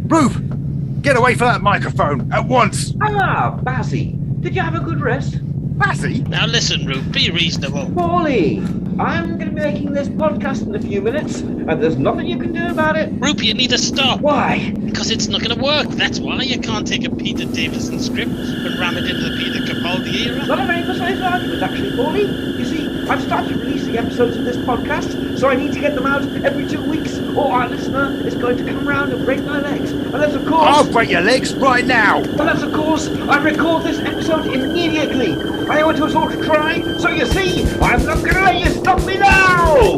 Rube, get away from that microphone at once! Ah, Bazzy, did you have a good rest? Bazzy? Now listen, Rube, be reasonable. Paulie, I'm going to be making this podcast in a few minutes, and there's nothing you can do about it. Rube, you need to stop. Why? Because it's not going to work. That's why you can't take a Peter Davison script and ram it into the Peter Capaldi era. Not a very precise argument, actually, Paulie. You see, I've started releasing episodes of this podcast, so I need to get them out every 2 weeks, or our listener is going to come round and break my legs. Unless, of course... I'll break your legs right now! Unless, of course, I record this episode immediately. I owe it to us all to try, so you see, I'm not going to let you stop me now!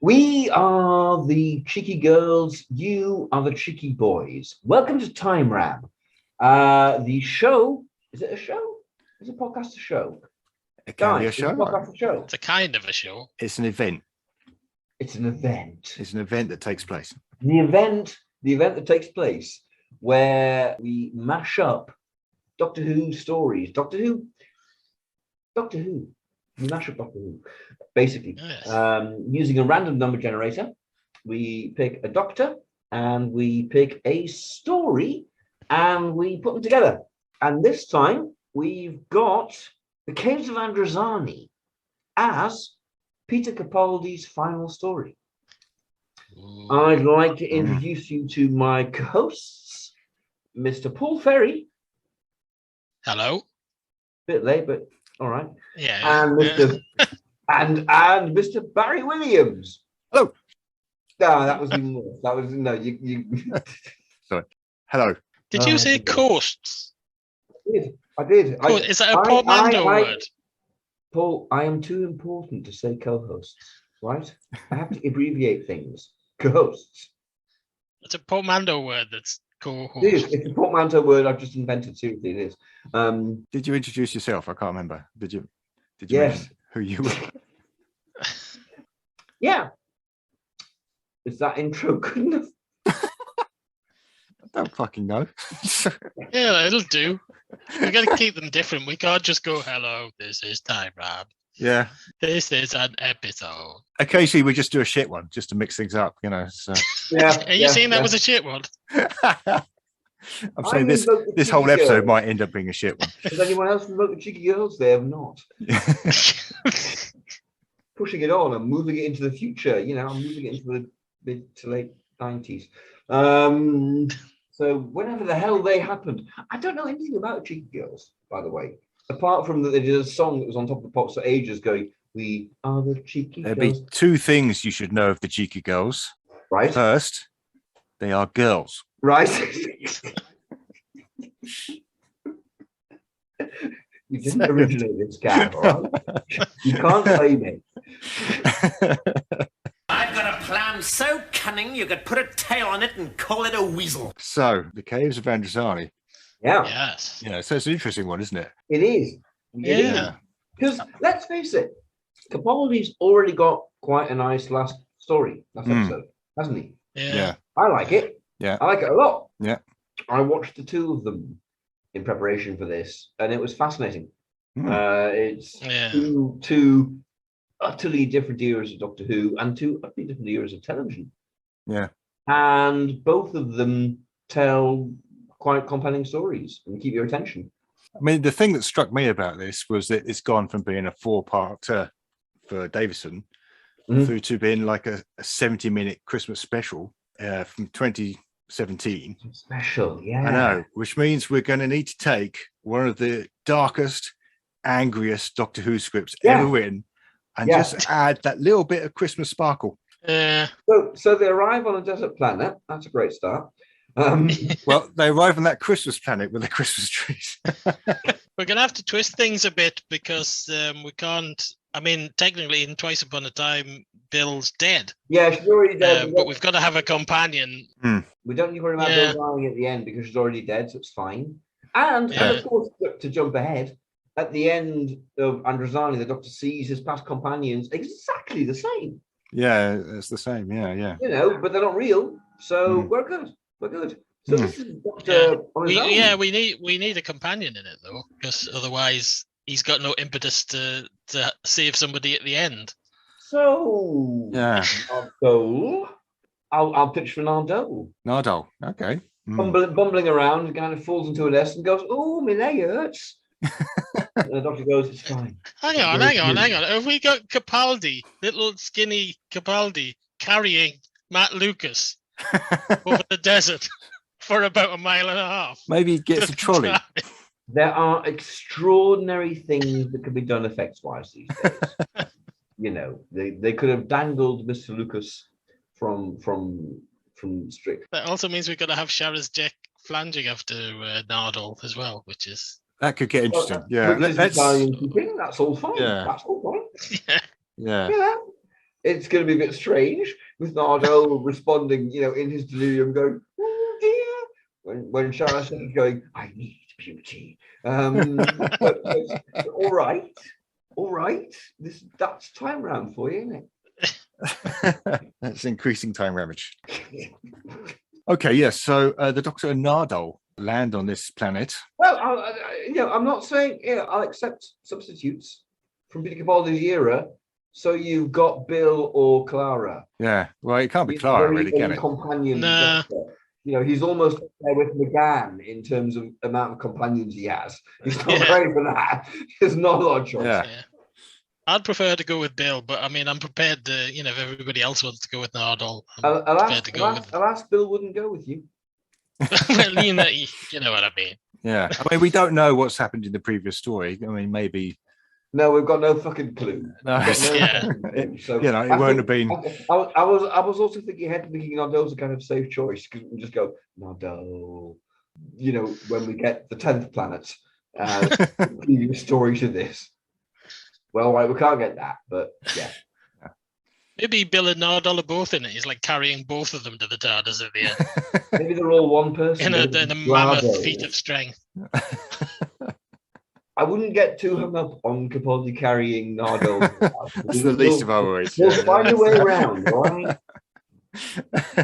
We are the cheeky girls, you are the cheeky boys. Welcome to Time Ram. The show, is it a show? Is a podcast a show? It can be a show. Is a podcast a show? It's a kind of a show. It's an event. It's an event. It's an event that takes place. The event that takes place where we mash up Doctor Who stories. Doctor Who. We mash up Doctor Who. Basically, Yes. Using a random number generator, we pick a doctor and we pick a story and we put them together. And this time we've got the Caves of Androzani as Peter Capaldi's final story. Ooh. I'd like to introduce you to my co-hosts, Mr. Paul Ferry. Hello. Bit late, but all right. Yeah. And Mr. and Mr. Barry Williams. Hello. No, that was even more. That was no. You. Sorry. Hello. Did you say coasts? I did. Is that a portmanteau word? Paul, I am too important to say co-hosts. Right? I have to abbreviate things. Co-hosts. It's a portmanteau word that's co-host. It is. It's a portmanteau word I've just invented. Seriously, it is. Did you introduce yourself? I can't remember. Did you? Yes. Mention who you were? Yeah. Is that intro good enough? I don't fucking know. Yeah, it'll do. We got to keep them different. We can't just go, hello, this is Time Ram. Yeah. This is an episode. Occasionally we just do a shit one just to mix things up, you know. So. Yeah. Are you saying that was a shit one? I'm saying this whole episode might end up being a shit one. Has anyone else invoked the cheeky girls? They have not. Pushing it on and moving it into the future. You know, I'm moving it into the mid to late 90s. So whenever the hell they happened, I don't know anything about cheeky girls, by the way. Apart from that, they did a song that was on top of the pops for ages, going, "We are the cheeky girls." There'd be two things you should know of the cheeky girls. Right. First, they are girls. Right. You didn't originate this gag, all right? You can't blame it. I've got a plan so cunning you could put a tail on it and call it a weasel. So, the Caves of Androzani. Yeah, Yes. Yeah, so it's an interesting one, isn't it? it is. Yeah. Because let's face it, Capaldi's already got quite a nice last episode, hasn't he? Yeah. I like it. Yeah. I like it a lot. Yeah. I watched the two of them in preparation for this, and it was fascinating. It's two utterly different eras of Doctor Who and two utterly different eras of television. Yeah. And both of them tell quite compelling stories and keep your attention. I mean, the thing that struck me about this was that it's gone from being a 4-part for Davison through to being like a 70-minute Christmas special from 2017. Special, yeah. I know, which means we're going to need to take one of the darkest, angriest Doctor Who scripts ever written and just add that little bit of Christmas sparkle. So they arrive on a desert planet. That's a great start. Well, they arrive on that Christmas planet with their Christmas trees. We're going to have to twist things a bit because we can't. I mean, technically, in Twice Upon a Time, Bill's dead. Yeah, she's already dead. But we've got to have a companion. We don't need to worry about Bill dying at the end because she's already dead, so it's fine. And of course, to jump ahead, at the end of Androzani, the Doctor sees his past companions exactly the same. Yeah, it's the same. Yeah. You know, but they're not real, so we're good. We're good. So this is Doctor. We need a companion in it though, because otherwise he's got no impetus to save somebody at the end. So Nardole. I'll pitch for Nardole. Nardole, okay. Bumbling around, kind of falls into a nest and goes, "Oh, my leg hurts." And the Doctor goes, "It's fine." Hang on. Have we got Capaldi, little skinny Capaldi, carrying Matt Lucas over the desert for about 1.5 miles? Maybe he gets a trolley. There are extraordinary things that can be done effects-wise these days. You know, they could have dangled Mr. Lucas from strict. That also means we've got to have Shara's Jack flanging after Nardole as well, which is that could get interesting. That's all fine. Yeah. That's all fine. Yeah. It's going to be a bit strange with Nardole responding, you know, in his delirium, going, "Oh dear," when Shara's going, "I need beauty." But all right. That's time round for you, isn't it? That's increasing time ramage. Okay, yes. So the Doctor and Nardole land on this planet. Well, I'm not saying I'll accept substitutes from Peter Capaldi's era. So you've got Bill or Clara. Yeah, well, it can't be Clara, really, can it? Companion. Nah. You know, he's almost there with McGann in terms of amount of companions he has. He's not ready for that. There's not a lot of choice. Yeah. I'd prefer to go with Bill, but I mean, I'm prepared to, if everybody else wants to go with Nardole, I'm prepared to go with... Alas, Bill wouldn't go with you. Well, you know what I mean. Yeah. I mean, we don't know what's happened in the previous story. I mean, maybe... No, we've got no fucking clue. It won't have been... I was also thinking Nardole's a kind of safe choice, because we just go, Nardole, when we get the 10th planet, leading a story to this. Well, right, we can't get that, but yeah. Maybe Bill and Nardole are both in it. He's like carrying both of them to the TARDIS at the end. Maybe they're all one person. In a mammoth feat of strength. I wouldn't get too hung up on Capaldi carrying Nardole. That's the least of our worries. We'll find a way around, all right?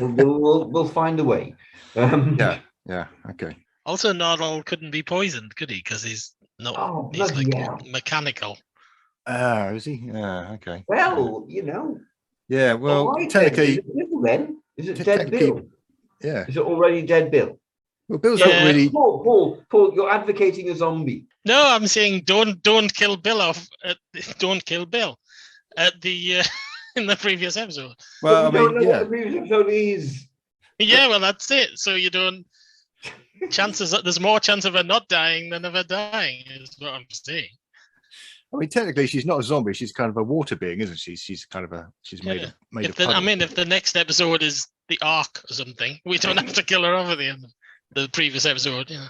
We'll find a way. Yeah, okay. Also, Nardole couldn't be poisoned, could he? Because he's not. He's mechanical. Is he? Yeah, okay. Well, Yeah, well, technically. Is it dead Bill? Yeah. Is it already dead Bill? Well, Bill's not really. Paul, you're advocating a zombie. No, I'm saying don't kill Bill off. Don't kill Bill at the in the previous episode. Well, I mean, what the previous episode is. Yeah, well, that's it. So you don't. There's more chance of her not dying than of her dying, is what I'm saying. I mean, technically, she's not a zombie. She's kind of a water being, isn't she? She's kind of made of. If the next episode is the Ark or something, we don't have to kill her off at the end of the previous episode. Yeah.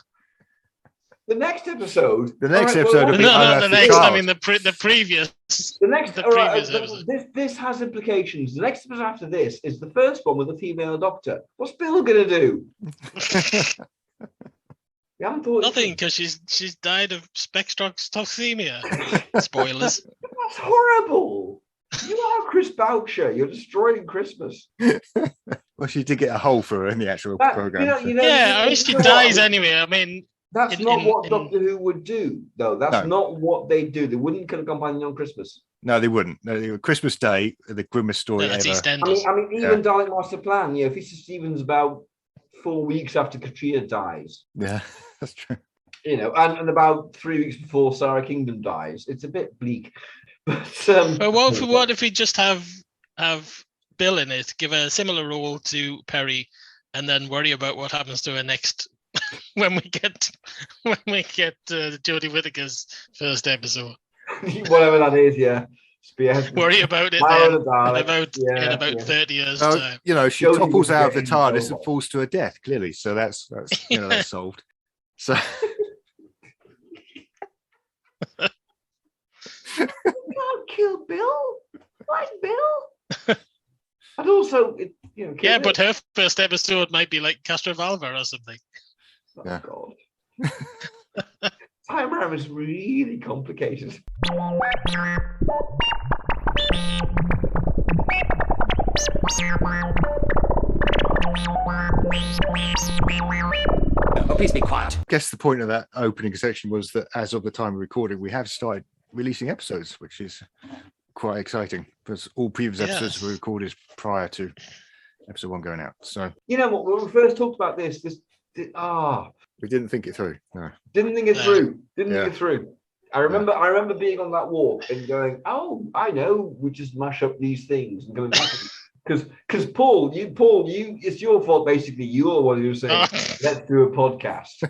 The next episode. The next episode. I mean the previous. The next. Episode. This has implications. The next episode after this is the first one with a female doctor. What's Bill gonna do? Nothing, because she's died of spectrotoxemia. Spoilers. That's horrible. You are Chris Boucher. You're destroying Christmas. Well, she did get a hole for her in the actual program. I mean, she dies anyway. I mean, that's not what Doctor Who would do, though. That's not what they do. They wouldn't kill a companion on Christmas. No, they wouldn't. No, Christmas Day, the grimmest story ever. EastEnders. I mean, even Dalek Master Plan. Fisher Stevens about 4 weeks after Katrina dies. Yeah, that's true. And about 3 weeks before Sarah Kingdom dies. It's a bit bleak. But what if we just have Bill in it, give a similar role to Perry, and then worry about what happens to her next when we get Jodie Whittaker's first episode. Whatever that is, yeah. Worry about it Power then. of the Daleks. In about 30 years Oh, time. you know, she Jodie topples was out of the getting TARDIS so and falls to her death, clearly. So that's you know, that's solved. So You can't kill Bill. Why Bill? And also, kill Yeah, Bill. but her first episode might be like Castrovalva or something. Oh, Yeah. God. Time Ram is really complicated. Oh, please be quiet. I guess the point of that opening section was that as of the time of recording, we have started releasing episodes, which is quite exciting because all previous episodes were recorded prior to episode 1 going out. So You know what? When we first talked about this we didn't think it through. No. didn't think it through. Didn't Yeah. think it through. I remember being on that walk and going, "Oh, I know. We just mash up these things and going back." Because Paul, it's your fault basically. You're the one who was saying, "Let's do a podcast."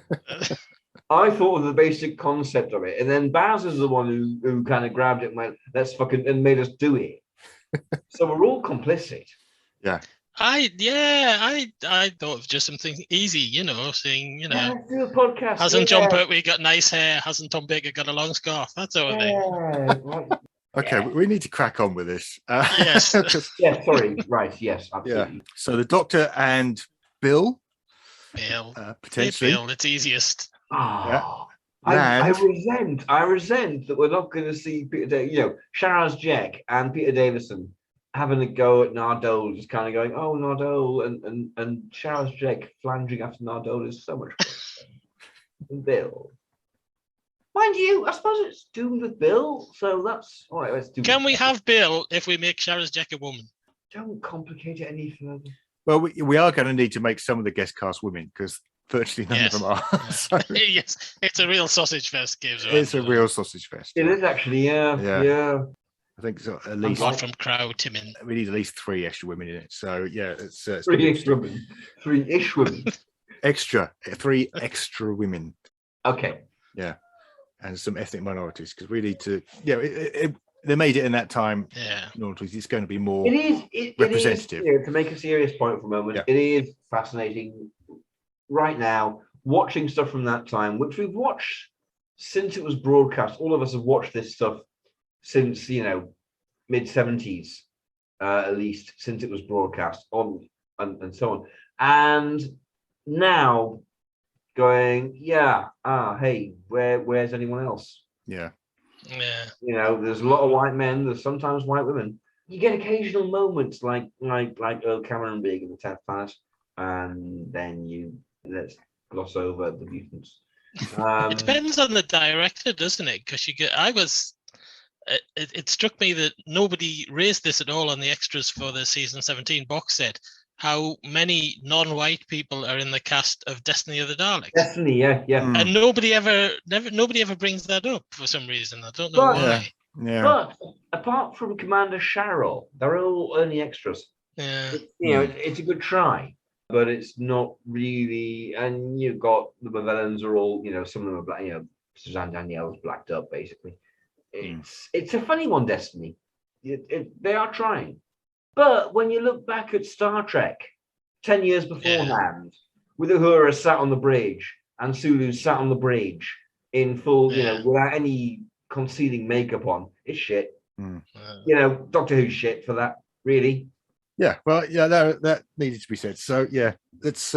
I thought of the basic concept of it, and then Baz is the one who kind of grabbed it and went, "Let's fucking," and made us do it. So we're all complicit. Yeah. I thought of just something easy, saying, Yeah, let's do a podcast. hasn't John Pertwee got nice hair? Hasn't Tom Baker got a long scarf? That sort of thing. Right. Okay, we need to crack on with this. Yes. Yeah, sorry. Right, yes, absolutely. Yeah. So the Doctor and Bill, Bill. potentially. Bill, it's easiest. Ah, Yeah. I resent that we're not going to see Peter, Sharaz Jack and Peter Davison having a go at Nardole, just kind of going, "Oh, Nardole," and Sharaz Jack flanging after Nardole is so much fun. And Bill. Mind you, I suppose it's doomed with Bill, so that's all right. Let's do. Can we have Bill if we make Sharaz Jack a woman? Don't complicate it any further. Well, we are going to need to make some of the guest cast women because virtually none of them are. So Yes, it's a real sausage fest, Caves of it's a Androzani. real sausage fest. It is actually, yeah. I think so. At A least lot from Crow, Timon. we need at least 3 extra women in it. So yeah, it's Three-ish women. 3 extra women. Okay. Yeah, and some ethnic minorities because we need to. Yeah, they made it in that time. Yeah. It's going to be more. It is representative. To make a serious point for a moment, It is fascinating right now watching stuff from that time, which we've watched since it was broadcast. All of us have watched this stuff since mid-70s, at least since it was broadcast on and so on. And now going, hey, where's anyone else? Yeah. There's a lot of white men. There's sometimes white women. You get occasional moments like Earl Cameron being in the 10th Planet, and then let's gloss over the mutants. It depends on the director, doesn't it? Because it struck me that nobody raised this at all on the extras for the season 17 box set. How many non-white people are in the cast of Destiny of the Daleks? Destiny, yeah. And nobody ever brings that up for some reason. I don't know why. Yeah. But apart from Commander Sharrow, they're all only extras. Yeah. It's a good try, but it's not really. And you've got the villains are all, some of them are black. Suzanne Danielle's blacked up basically. It's a funny one, Destiny. They are trying. But when you look back at Star Trek 10 years beforehand, with Uhura sat on the bridge and Sulu sat on the bridge in full, without any concealing makeup on, it's shit. Doctor Who's shit for that, really. Yeah, well, that needed to be said. So yeah, let's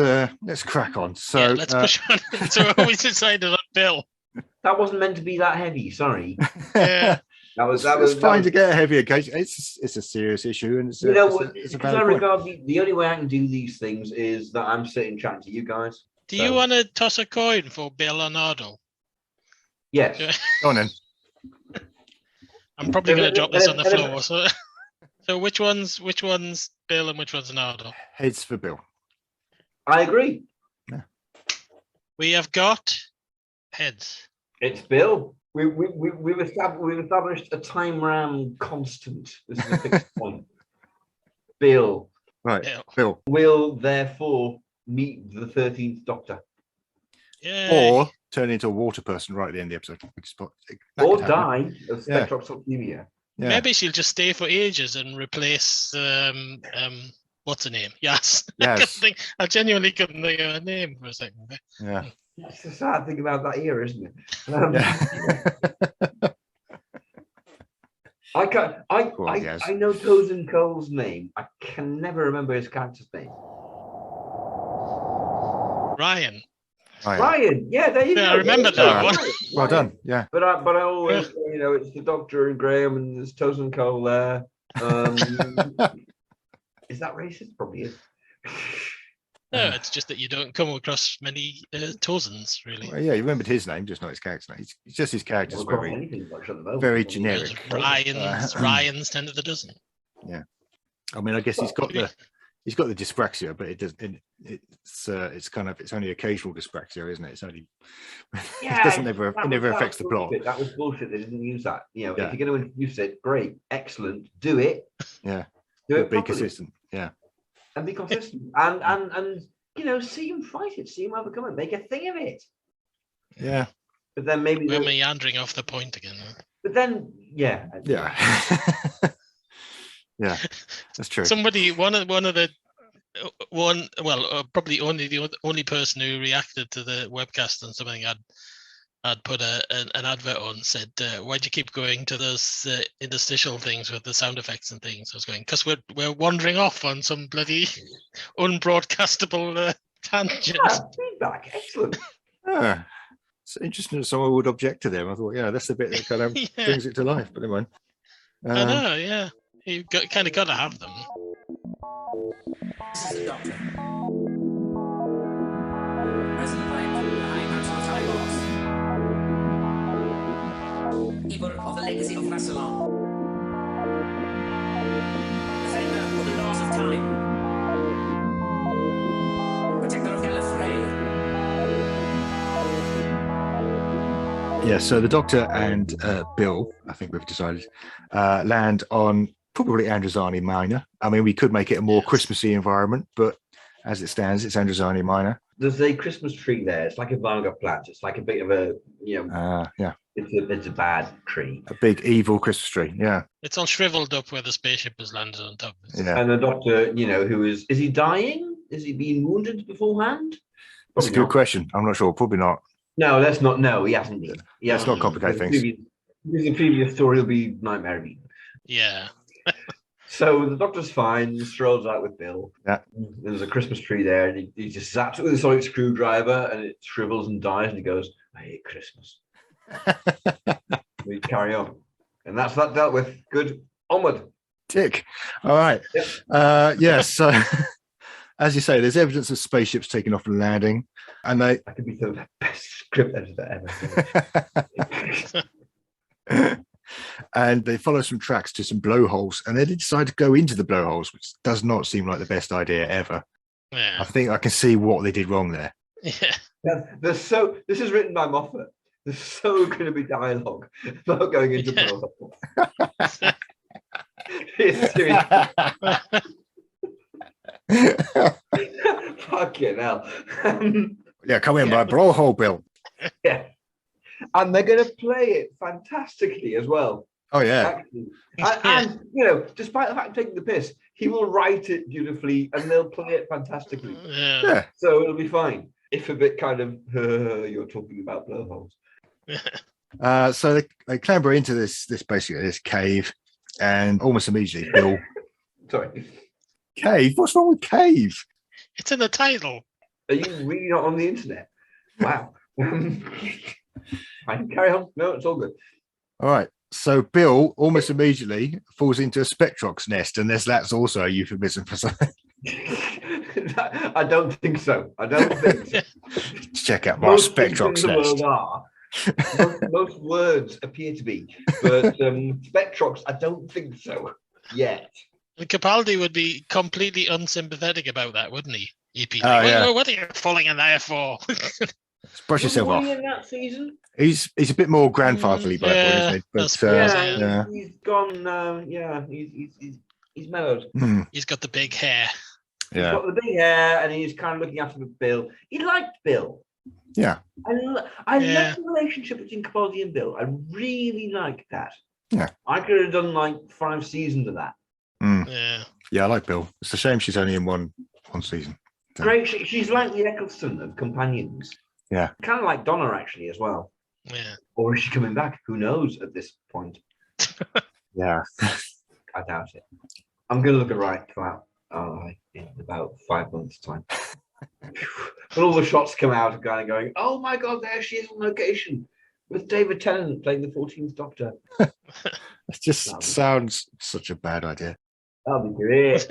crack on. So let's push on. So we decided on Bill. That wasn't meant to be that heavy. Sorry. Yeah. That was fine to get a heavy occasion. It's a serious issue, and it's because I regard the only way I can do these things is that I'm sitting chatting to you guys. Do you want to toss a coin for Bill or Nardole? Yes. Go on then. I'm probably going to drop this on the floor. So which one's Bill and which one's Nardole? Heads for Bill. I agree. Yeah. We have got heads. It's Bill. We've established a time ram constant. This is a fixed point. Bill. Right. Bill will therefore meet the 13th Doctor. Or turn into a water person right at the end of the episode. Or die of spectroptolemia. Yeah. Maybe she'll just stay for ages and replace what's her name? Yes. Yes. I genuinely couldn't think of her name for a second. Yeah. That's the sad thing about that era, isn't it? Yeah. I know Toes and Cole's name. I can never remember his character's name. Ryan. Ryan. Yeah, there you go. I remember that one. Well done. Yeah. But I always, it's the Doctor and Graham and there's Toes and Cole there. Is that racist? Probably is. No, it's just that you don't come across many Tozens, really. Well, yeah, you remembered his name, just not his character name. It's just his character's very generic. Ryan's 10 to the dozen. Yeah. I mean, I guess he's got the dyspraxia, but it doesn't. It's only occasional dyspraxia, isn't it? It's only it never affects the plot. That was bullshit. They didn't use that. If you're going to introduce it, great, excellent, do it. Yeah. Do it. Be consistent. Yeah. And be consistent, and see him fight it, see him overcome it, make a thing of it. Yeah. But then maybe we're meandering off the point again. But then, yeah. Yeah, that's true. Somebody, probably the only person who reacted to the webcast and something I'd put an advert on said, why'd you keep going to those interstitial things with the sound effects and things? I was going, because we're wandering off on some bloody unbroadcastable tangent. Feedback, excellent. It's interesting that someone would object to them. I thought, that's the bit that kind of brings it to life, but never mind. I know, yeah. You've kind of got to have them. This is the Doctor. Present life, high boss. Keeper of the legacy of Rassilon. Defender of the laws of time. Protector of Gallifrey. Yeah, so the Doctor and Bill, I think we've decided, land on probably Androzani Minor. I mean, we could make it a more Christmassy environment, but as it stands, it's Androzani Minor. There's a Christmas tree there. It's like a Varga plant. It's like a bit of a, it's a bad tree. A big evil Christmas tree, yeah. It's all shriveled up where the spaceship has landed on top of it. Yeah. And the Doctor, who is he dying? Is he being wounded beforehand? That's a good question. I'm not sure. Probably not. No, let's not. No, he hasn't been. Let's not complicate things. Because the previous story will be Nightmare Eve. Yeah. So the Doctor's fine, strolls out with Bill. Yeah. There's a Christmas tree there, and he just zaps it with a sonic screwdriver, and it shrivels and dies, and he goes, I hate Christmas. We carry on. And that's that dealt with. Good. Onward. Tick. All right. Yep. So as you say, there's evidence of spaceships taking off and landing, and that could be the best script editor ever. And they follow some tracks to some blowholes, and then they decide to go into the blowholes, which does not seem like the best idea ever. Yeah. I think I can see what they did wrong there. Yeah. This is written by Moffat. There's so going to be dialogue about going into blowholes. It's serious. Fucking hell. Yeah, come in by blowhole, Bill. Yeah. And they're going to play it fantastically as well. Oh, yeah. And despite the fact of taking the piss, he will write it beautifully and they'll play it fantastically. Yeah. So it'll be fine. If a bit kind of, you're talking about blowholes. So they clamber into this cave, and almost immediately, Bill. Sorry. Cave? What's wrong with cave? It's in the title. Are you really not on the internet? Wow. I can carry on. No, it's all good. All right. So Bill almost immediately falls into a Spectrox nest, and that's also a euphemism for something. I don't think so. Check out my Spectrox nest. Most words appear to be, but Spectrox, I don't think so yet. Capaldi would be completely unsympathetic about that, wouldn't he? He'd be what are you falling in there for? Brush yourself off. In that season? He's a bit more grandfatherly by the way, isn't he? But, he's gone. He's mellowed. He's got the big hair. He's got the big hair, and he's kind of looking after Bill. He liked Bill. Yeah. I love the relationship between Capaldi and Bill. I really like that. I could have done like 5 seasons of that. Yeah. I like Bill. It's a shame she's only in one season. So. Great. She's like the Eccleston of companions. Yeah. Kind of like Donna, actually, as well. Yeah. Or is she coming back? Who knows at this point? Yeah. I doubt it. I'm going to look at right for that in about 5 months' time. When all the shots come out of kind of going, oh my God, there she is on location with David Tennant playing the 14th Doctor. It just sounds such a bad idea. That'll be great.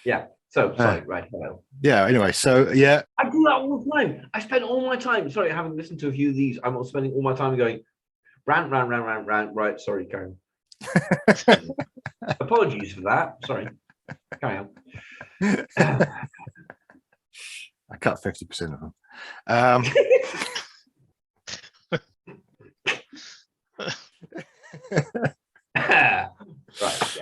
Yeah. So, sorry, right. Hello. Yeah, anyway, so, yeah. I do that all the time. I spend all my time, sorry, having listened to a few of these, I'm spending all my time going, rant, right, sorry, Karen. Apologies for that. Sorry. Carry on. I cut 50% of them. Right.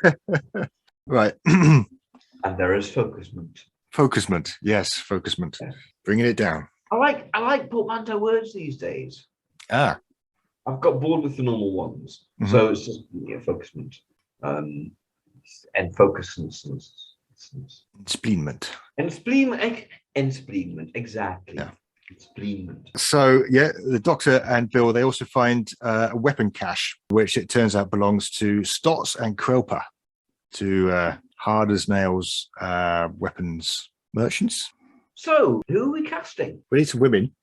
Yeah. Right. And there is focusment. Focusment. Yes, focusment. Yeah. Bringing it down. I like portmanteau words these days. Ah. I've got bored with the normal ones. Mhm. So it's just focusment. And focusness. Spleenment. Enspleenment, exactly. Yeah. Enspleenment. So, yeah, the Doctor and Bill, they also find a weapon cache, which it turns out belongs to Stotts and Krelper, to hard as nails weapons merchants. So, who are we casting? We need some women.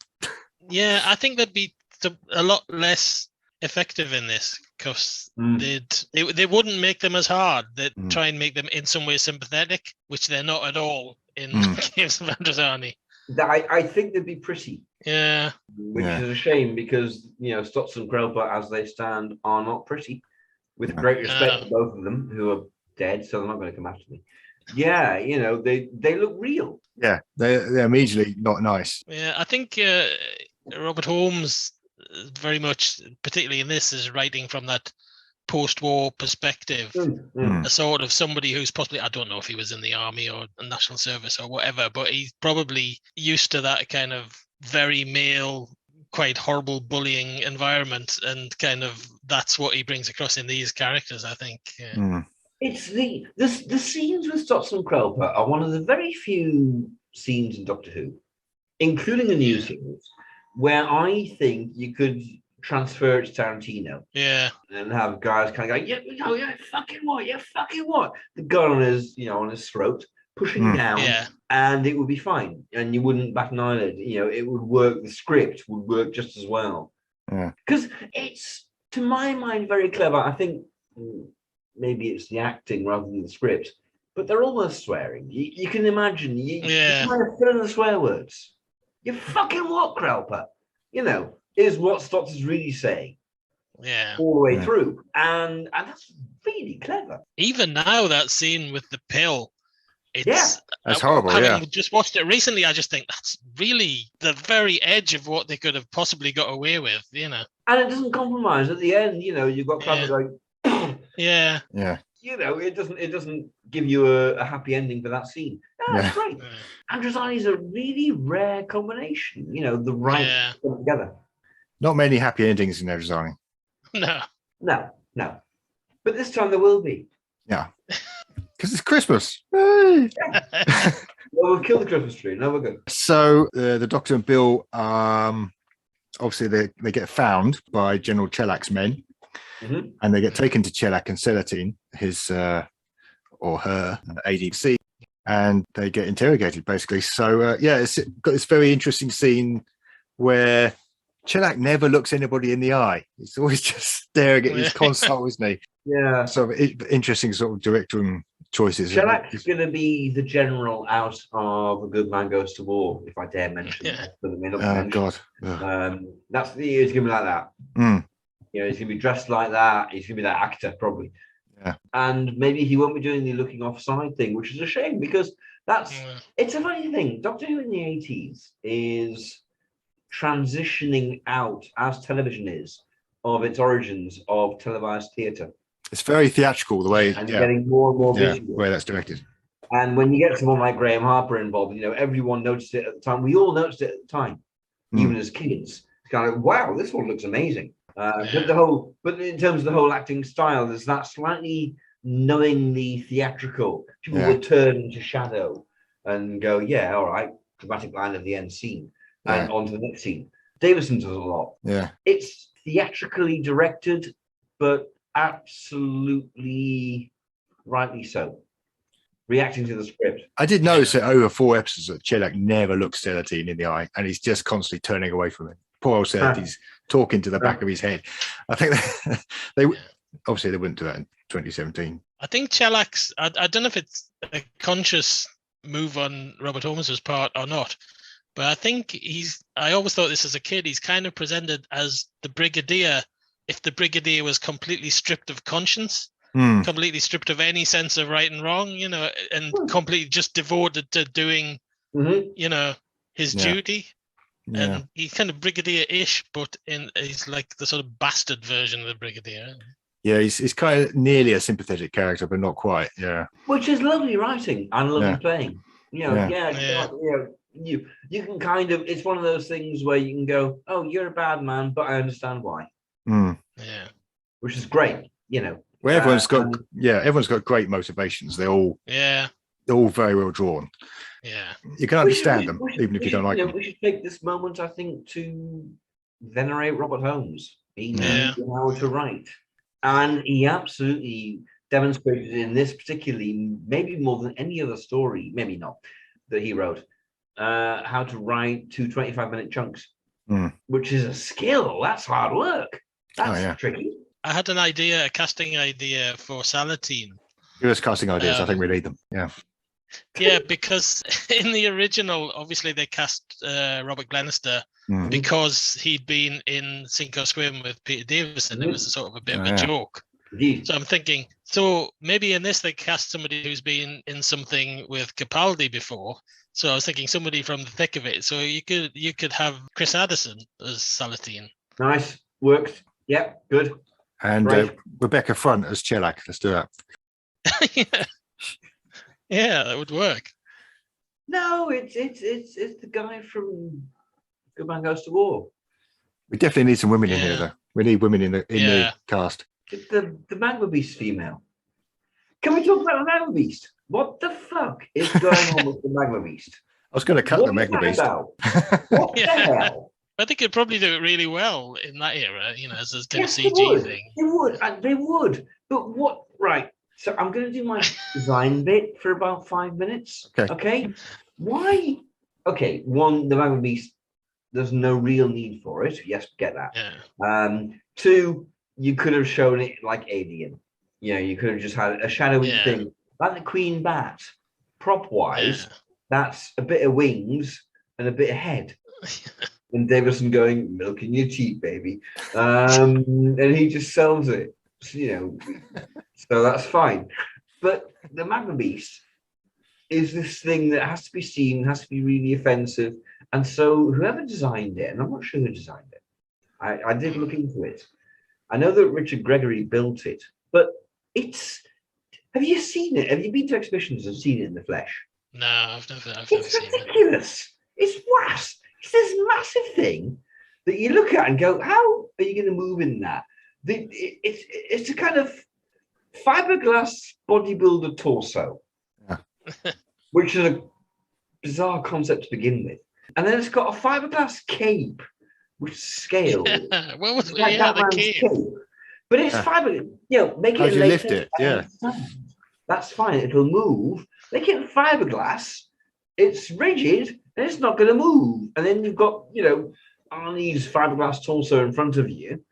Yeah, I think they'd be a lot less effective in this because they wouldn't make them as hard. They'd try and make them in some way sympathetic, which they're not at all in Caves of Androzani. I think they'd be pretty. Yeah. Which is a shame because, Stotts and Krelper, as they stand, are not pretty. With great respect to both of them, who are dead, so they're not going to come after me. Yeah, they look real. Yeah, they're immediately not nice. Yeah, I think Robert Holmes very much, particularly in this, is writing from that post-war perspective, a sort of somebody who's possibly, I don't know if he was in the army or national service or whatever, but he's probably used to that kind of very male, quite horrible bullying environment, and kind of that's what he brings across in these characters, I think. Yeah. It's the scenes with Stotts and Krelper are one of the very few scenes in Doctor Who, including the new series, where I think you could transfer it to Tarantino. Yeah. And have guys kind of go, fucking what? The gun on his, on his throat, pushing down, and it would be fine. And you wouldn't bat an eyelid. It would work. The script would work just as well. Because it's, to my mind, very clever. I think maybe it's the acting rather than the script, but they're almost swearing. You can imagine. You kind of fill in the swear words. You fucking what, Krelper? Is what Stotts is really saying. Yeah. All the way through. And that's really clever. Even now, that scene with the pill, it's that's horrible. Having just watched it recently, I just think that's really the very edge of what they could have possibly got away with, And it doesn't compromise. At the end, you've got Krelper going, yeah. It doesn't give you a happy ending for that scene. That's great. Androzani is a really rare combination. The right together. Not many happy endings in Androzani. No. But this time there will be. Yeah. Because it's Christmas. Hey! Well, we'll kill the Christmas tree. No, we're good. So the Doctor and Bill, obviously they get found by General Chellak's men. And they get taken to Chellack and Celatine, his or her ADC, and they get interrogated basically. So it's got this very interesting scene where Chellack never looks anybody in the eye. He's always just staring at his console, isn't he? Yeah. So interesting sort of directing choices. Chellack's going to be the general out of A Good Man Goes to War, if I dare mention that. Oh God. That's he's going to be like that. He's going to be dressed like that. He's going to be that actor, probably. Yeah. And maybe he won't be doing the looking offside thing, which is a shame because it's a funny thing. Doctor Who in the 80s is transitioning out, as television is, of its origins of televised theatre. It's very theatrical, the way... And getting more and more visual. The way that's directed. And when you get someone like Graham Harper involved, everyone noticed it at the time. We all noticed it at the time, even as kids. It's kind of, wow, this one looks amazing. But in terms of the whole acting style, there's that slightly knowingly theatrical. People would turn to shadow and go, "Yeah, all right." Dramatic line of the end scene, and on to the next scene. Davison does a lot. Yeah, it's theatrically directed, but absolutely rightly so. Reacting to the script. I did notice that over 4 episodes that Chelak never looks Celatine in the eye, and he's just constantly turning away from it. Poor old Celatine's talking to the back of his head. I think they obviously they wouldn't do that in 2017. I think Chelak's. I don't know if it's a conscious move on Robert Holmes's part or not, but I think I always thought this as a kid. He's kind of presented as the Brigadier. If the Brigadier was completely stripped of conscience. Completely stripped of any sense of right and wrong, and completely just devoted to doing, his duty. Yeah. And he's kind of Brigadier-ish, but he's like the sort of bastard version of the Brigadier. Yeah, he's kind of nearly a sympathetic character, but not quite. Yeah, which is lovely writing and lovely playing. You can kind of. It's one of those things where you can go, "Oh, you're a bad man, but I understand why." Yeah, which is great. Well, everyone's got great motivations. They're all very well drawn. Yeah, you can understand them, even if you don't like them. We should take this moment, I think, to venerate Robert Holmes. He knew how to write, and he absolutely demonstrated in this particularly, maybe more than any other story, maybe not, that he wrote, how to write 2 25-minute chunks, which is a skill. That's hard work. That's tricky. I had a casting idea for Salatine. Give us casting ideas. I think we need them. Yeah. Yeah, because in the original, obviously they cast Robert Glenister because he'd been in Sink or Swim with Peter Davison. It was a sort of a bit of a joke. So I'm thinking, maybe in this they cast somebody who's been in something with Capaldi before. So I was thinking somebody from the thick of it. So you could have Chris Addison as Salatine. Nice, works. Yep, good. And Rebecca Front as Chelak. Let's do that. Yeah, that would work. No, it's the guy from Good Man Goes to War. We definitely need some women in here, though. We need women in the cast. The Magma Beast female. Can we talk about the Magma Beast? What the fuck is going on with the Magma Beast? I was going to cut the Magma Beast. What the hell? I think it'd probably do it really well in that era, as a kind of CG thing. They would. But what? Right. So I'm going to do my design bit for about 5 minutes. Okay. Why? Okay. 1, the Magma Beast. There's no real need for it. Yes, get that. Yeah. 2, you could have shown it like Alien. You could have just had a shadowy thing, like the Queen Bat. Prop-wise, that's a bit of wings and a bit of head. And Davison going, milk in your teeth, baby. And he just sells it, so that's fine. But the Magma Beast is this thing that has to be seen, has to be really offensive. And so whoever designed it, and I'm not sure who designed it, I did look into it. I know that Richard Gregory built it, but have you seen it? Have you been to exhibitions and seen it in the flesh? No, I've never seen it. It's ridiculous. It's vast. It's this massive thing that you look at and go, how are you going to move in that? It's a kind of fiberglass bodybuilder torso, which is a bizarre concept to begin with. And then it's got a fiberglass cape, which is scaled. Yeah. What was like the cape? But it's fiber. Make it. How do you lift it? Yeah, that's fine. It'll move. Make it fiberglass. It's rigid. And it's not going to move. And then you've got, Arnie's fiberglass torso in front of you.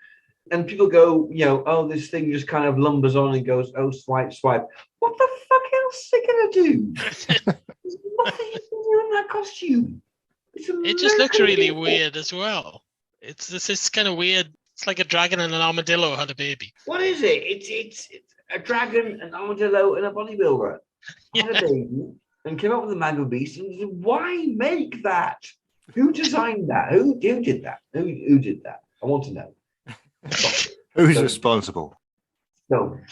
And people go, oh, this thing just kind of lumbers on and goes, oh, swipe, swipe. What the fuck else are they going to do? There's nothing you can do in that costume. It just looks really weird as well. It's kind of weird. It's like a dragon and an armadillo had a baby. What is it? It's a dragon, an armadillo, and a bodybuilder had a baby. And came up with the Magma Beast. And why make that? Who designed that? Who did that? Who did that? I want to know. Who's responsible? Don't.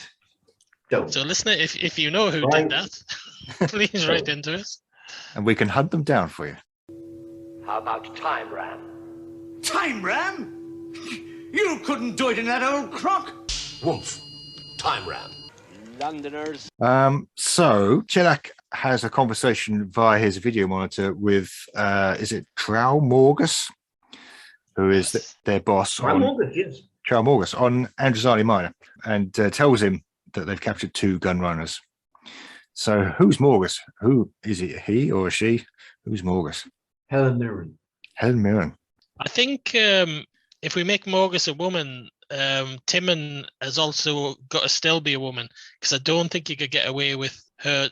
So, listener, if you know who did that, please write into us. And we can hunt them down for you. How about Time Ram? Time Ram? You couldn't do it in that old crock. Woof. Time ran. Londoners. So Shellac has a conversation via his video monitor with is it Trow Morgus, who is their boss on Trow Morgus on Androzani Minor, and tells him that they've captured 2 gun runners. So who's Morgus? Who is it? He or she? Who's Morgus? Helen Mirren. Helen Mirren. I think if we make Morgus a woman, Timon has also got to still be a woman, because I don't think you could get away with her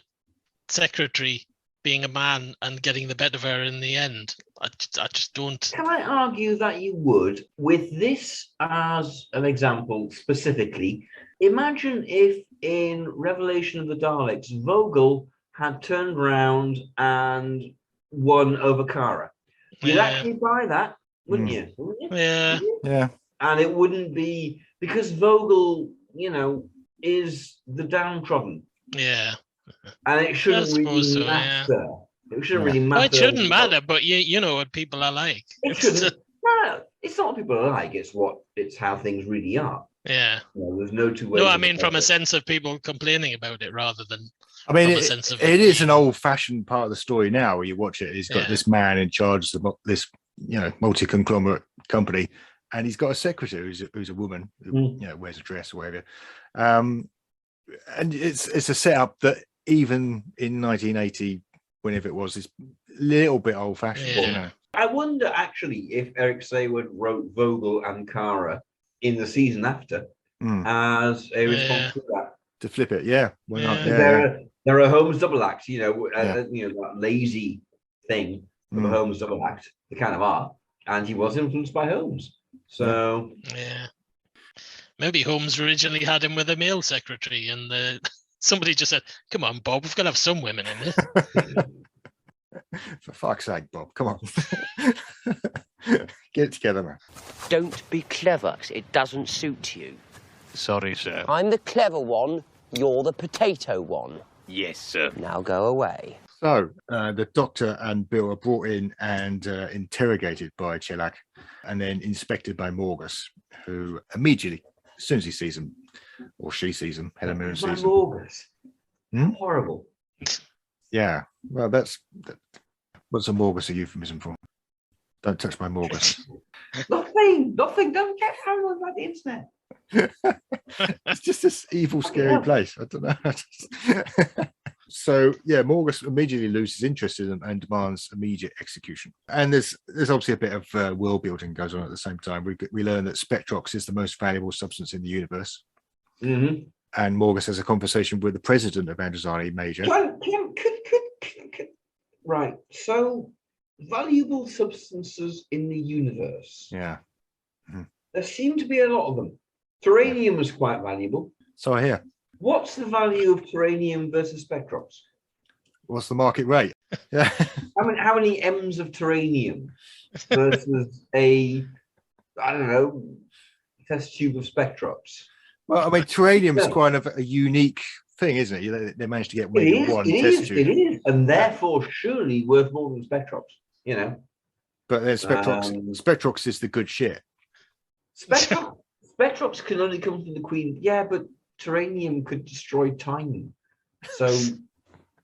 secretary being a man and getting the better of her in the end. I just don't. Can I argue that you would? With this as an example specifically, imagine if in Revelation of the Daleks, Vogel had turned around and won over Kara. You'd actually buy that, wouldn't you? Yeah. Yeah. And it wouldn't be because Vogel, is the downtrodden. Yeah. And it shouldn't really matter. Yeah. It shouldn't really matter. Well, it shouldn't matter, but you know what people are like. It shouldn't. No, it's not what people are like. It's how things really are. Yeah. There's no two ways. No, I mean from a sense of people complaining about it rather than. I mean, it is an old-fashioned part of the story now where you watch it. He's got this man in charge of this, multi-conglomerate company, and he's got a secretary who's a woman who wears a dress or whatever. And it's a setup that even in 1980, whenever it was, is a little bit old-fashioned. Yeah. I wonder actually if Eric Sayward wrote Vogel and Kara in the season after as a response to that. To flip it, yeah. Why not? They're a Holmes double act, that lazy thing of a Holmes double act. They kind of are, and he was influenced by Holmes. So maybe Holmes originally had him with a male secretary, and somebody just said, "Come on, Bob, we've got to have some women in this." For fuck's sake, Bob, come on. Get it together, man. Don't be clever, 'cause it doesn't suit you. Sorry, sir. I'm the clever one, you're the potato one. Yes, sir. Now go away. So the doctor and Bill are brought in and interrogated by Shellac and then inspected by Morgus, who immediately, as soon as he sees them, or she sees them, Helen Mirren sees them. Morgus. Horrible. Yeah. Well, what's a Morgus a euphemism for? Don't touch my Morgus. Nothing. Don't get paranoid about the internet. It's just this evil, scary place. I don't know. So yeah, Morgus immediately loses interest in them and demands immediate execution. And there's obviously a bit of world building goes on at the same time. We learn that Spectrox is the most valuable substance in the universe. Mm-hmm. And Morgus has a conversation with the president of Androzani Major. Right. So valuable substances in the universe. Yeah. There seem to be a lot of them. Terranium is quite valuable. So I hear. What's the value of terranium versus Spectrox? What's the market rate? Yeah. How many M's of terranium versus a, I don't know, test tube of Spectrox? Well, I mean, terranium is kind of a unique thing, isn't it? They managed to get one test tube. It is, and therefore surely worth more than Spectrox, But then Spectrox is the good shit. Spectrox can only come from the Queen. Yeah, but terranium could destroy time. So if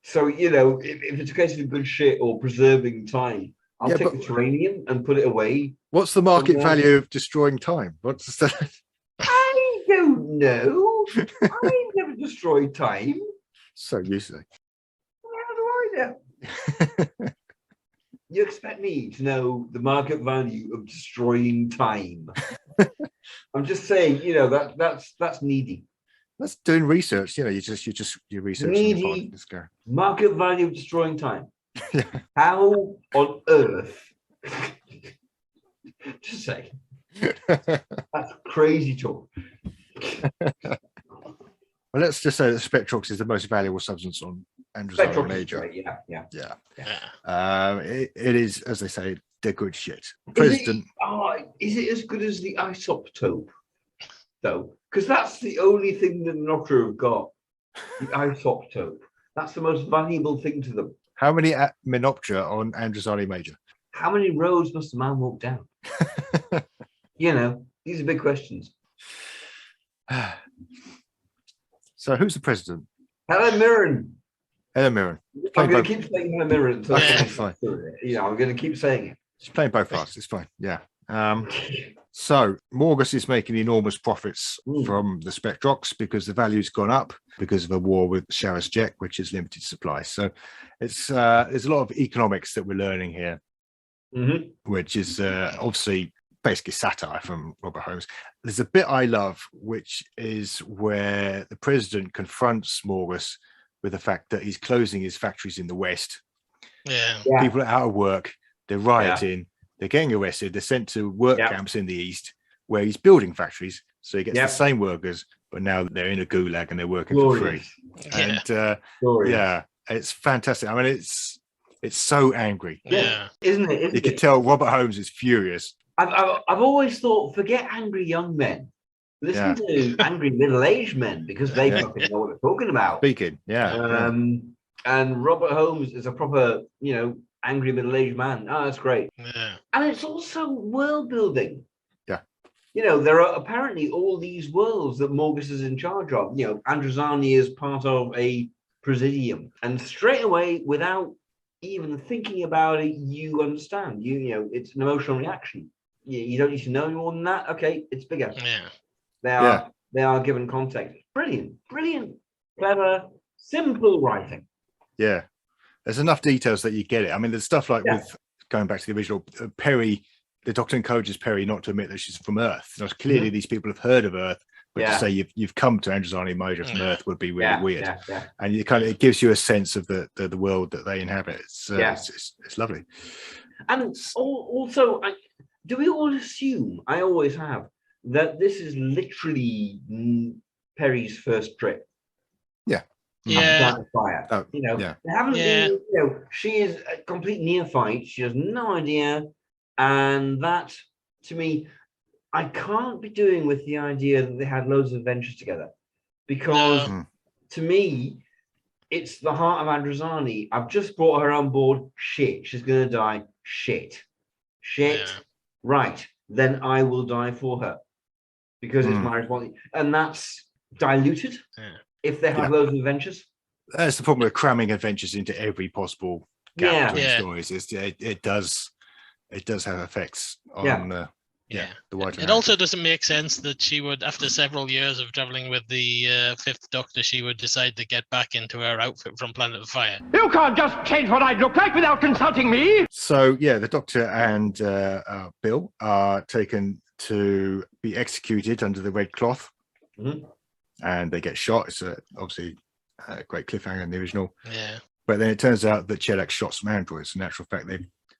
it's a case of good shit or preserving time, I'll take the terranium and put it away. What's the market value of destroying time? What's that? I don't know. I never destroyed time. So you say. How do I know? You expect me to know the market value of destroying time? I'm just saying, that's needy. That's doing research. You research. Needy market value of destroying time. How on earth? Just say. That's crazy talk. Well, let's just say that Spectrox is the most valuable substance on Androzani Major. Yeah. It is, as they say, the good shit. President. Is it as good as the isotope, though? Because that's the only thing that Noctra have got. The isotope. That's the most valuable thing to them. How many Menoptera on Androzani Major? How many roads must a man walk down? These are big questions. So who's the president? Helen Mirren. Helen Mirren. I'm going both- to keep saying Helen Mirren until Okay, someone fine. gets through it. You know, I'm going to keep saying it. She's playing both parts. It's fine. Yeah. So Morgus is making enormous profits from the Spectrox because the value's gone up because of a war with Sharaz Jek, which is limited supply. So it's there's a lot of economics that we're learning here, which is obviously basically satire from Robert Holmes. There's a bit I love, which is where the president confronts Morgus with the fact that he's closing his factories in the West. Yeah. People are out of work. They're rioting. They're getting arrested. They're sent to work camps in the East where he's building factories. So he gets the same workers, but now they're in a gulag and they're working for free. And it's fantastic. I mean, it's so angry. Yeah. Isn't it? You can tell Robert Holmes is furious. I've always thought, forget angry young men. Listen to angry middle-aged men because they fucking know what they're talking about. Speaking, and Robert Holmes is a proper, you know, angry middle-aged man. Oh, that's great. Yeah. And it's also world building. Yeah. You know, there are apparently all these worlds that Morgus is in charge of. You know, Androzani is part of a presidium. And straight away, without even thinking about it, you understand. You know, it's an emotional reaction. You don't need to know more than that. Okay, it's bigger. Yeah. They are given context. Brilliant, clever, simple writing. Yeah. There's enough details that you get it. I mean, there's stuff like with going back to the original Perry, the Doctor encourages Perry not to admit that she's from Earth. You know, clearly these people have heard of Earth, but to say you've come to Androzani Major from Earth would be really weird. And you kind of, it gives you a sense of the world that they inhabit. It's lovely. And also, do we all assume, I always have, that this is literally Perry's first trip? Fire. You know, they haven't been, you know, she is a complete neophyte. She has no idea. And that, to me, I can't be doing with the idea that they had loads of adventures together. Because to me, it's the heart of Androzani. I've just brought her on board. Shit, she's going to die. Shit. Right. Then I will die for her. Because it's my responsibility. And that's diluted. If they have loads of adventures. That's the problem with cramming adventures into every possible gap between stories. It does have effects on the wider. It also doesn't make sense that she would, after several years of traveling with the Fifth Doctor, she would decide to get back into her outfit from Planet of Fire. You can't just change what I look like without consulting me. So the Doctor and Bill are taken to be executed under the red cloth. And they get shot. It's obviously a great cliffhanger in the original. But then it turns out that Chelak shot some androids. In actual fact,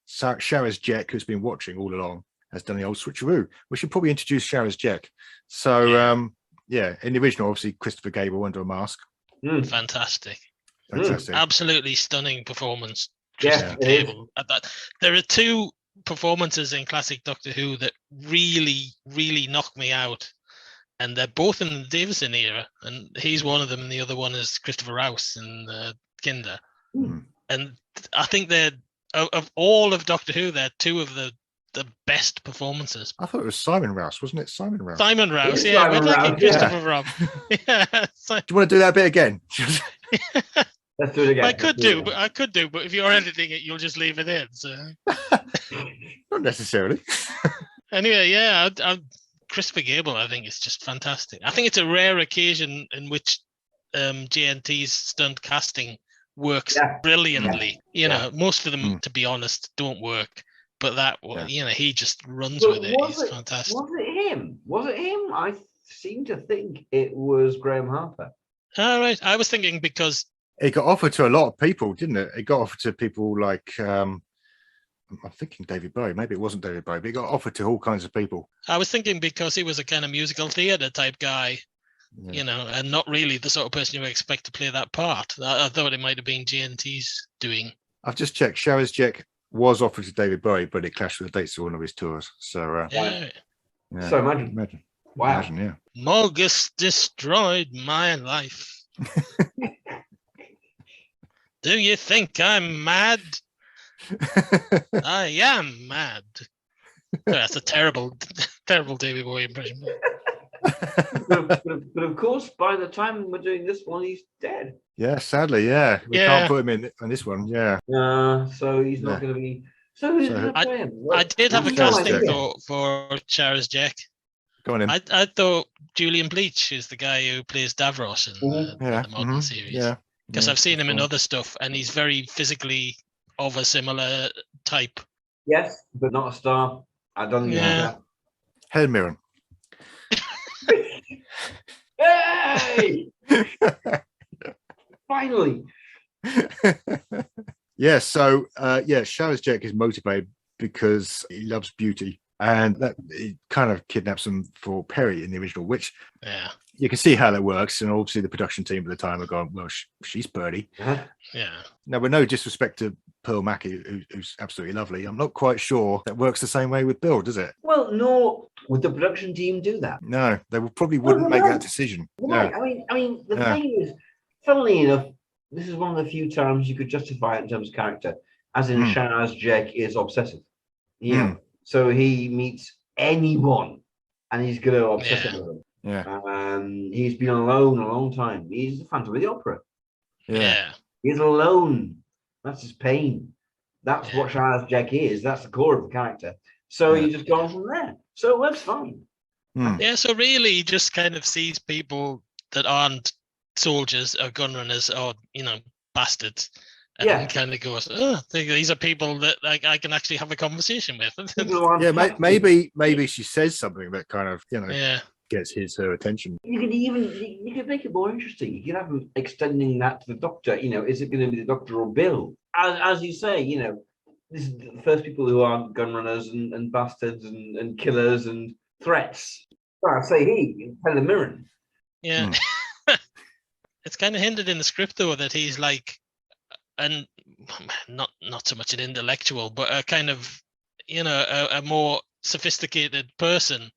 Sharaz Jek, who's been watching all along, has done the old switcheroo. We should probably introduce Sharaz Jek. So in the original, obviously Christopher Gable under a mask. Fantastic. Absolutely stunning performance. Gable. There are two performances in classic Doctor Who that really knock me out. And they're both in the Davison era, and he's one of them, and the other one is Christopher Rouse in Kinder. And I think they're, of all of Doctor Who, they're two of the best performances. I thought it was Simon Rouse, wasn't it? Simon Rouse. Simon Rouse, Simon we're Rouse, talking Christopher Rouse. Do you want to do that bit again? Let's do it again. I could do, but if you're editing it, you'll just leave it in. So not necessarily. Anyway, Christopher Gable, I think, is just fantastic. I think it's a rare occasion in which JNT's stunt casting works brilliantly. You know, most of them, to be honest, don't work. But that, he just runs with it. He's fantastic. Was it him? I seem to think it was Graham Harper. All right. I was thinking because it got offered to a lot of people, didn't it? It got offered to people like I'm thinking David Bowie. Maybe it wasn't David Bowie, but it got offered to all kinds of people. I was thinking because he was a kind of musical theatre type guy, you know, and not really the sort of person you would expect to play that part. I thought it might have been GNT's doing. I've just checked. Sharaz Jek was offered to David Bowie, but it clashed with the dates of one of his tours. So, so imagine. Wow. Imagine, Morgus destroyed my life. Do you think I'm mad? I am mad. That's a terrible Terrible David Bowie impression. but of course, by the time we're doing this one, he's dead. Yeah, sadly, yeah. We can't put him in on this one, yeah. So he's not going to be. So who's going to play him? I did have a casting thought for Charles Jack. Go on in. I thought Julian Bleach is the guy who plays Davros in the modern series. Yeah. Because I've seen him in other stuff, and he's very physically of a similar type. Yes, but not a star. I don't think that. Helen Mirren. Hey! Finally. So Charles Jack is motivated because he loves beauty, and that he kind of kidnaps him for Perry in the original, which you can see how that works. And obviously the production team at the time are going, well, she's Birdie. Yeah. Now, with no disrespect to Pearl Mackie, who's absolutely lovely, I'm not quite sure that works the same way with Bill, does it? Well, no. Would the production team do that? No, they probably wouldn't make that decision. Right. No. I mean, the thing is, funnily enough, this is one of the few times you could justify it in terms of character, as in Charles Jack is obsessive. Yeah. So he meets anyone, and he's going to obsess with them. Yeah. He's been alone a long time. He's the Phantom of the Opera. Yeah. He's alone. That's his pain. That's what Charles Jack is. That's the core of the character. So you just go on from there. So it works fine. Yeah, so really he just kind of sees people that aren't soldiers or gunrunners or, bastards. And kind of goes, these are people that I can actually have a conversation with. Maybe she says something that kind of, gets her attention. You could make it more interesting. You could have them extending that to the Doctor. Is it going to be the Doctor or Bill? As you say, this is the first people who aren't gunrunners and bastards and killers and threats. Well, I say he, Helen Mirren. Yeah. It's kind of hinted in the script though that he's like, and not so much an intellectual, but a kind of, a more sophisticated person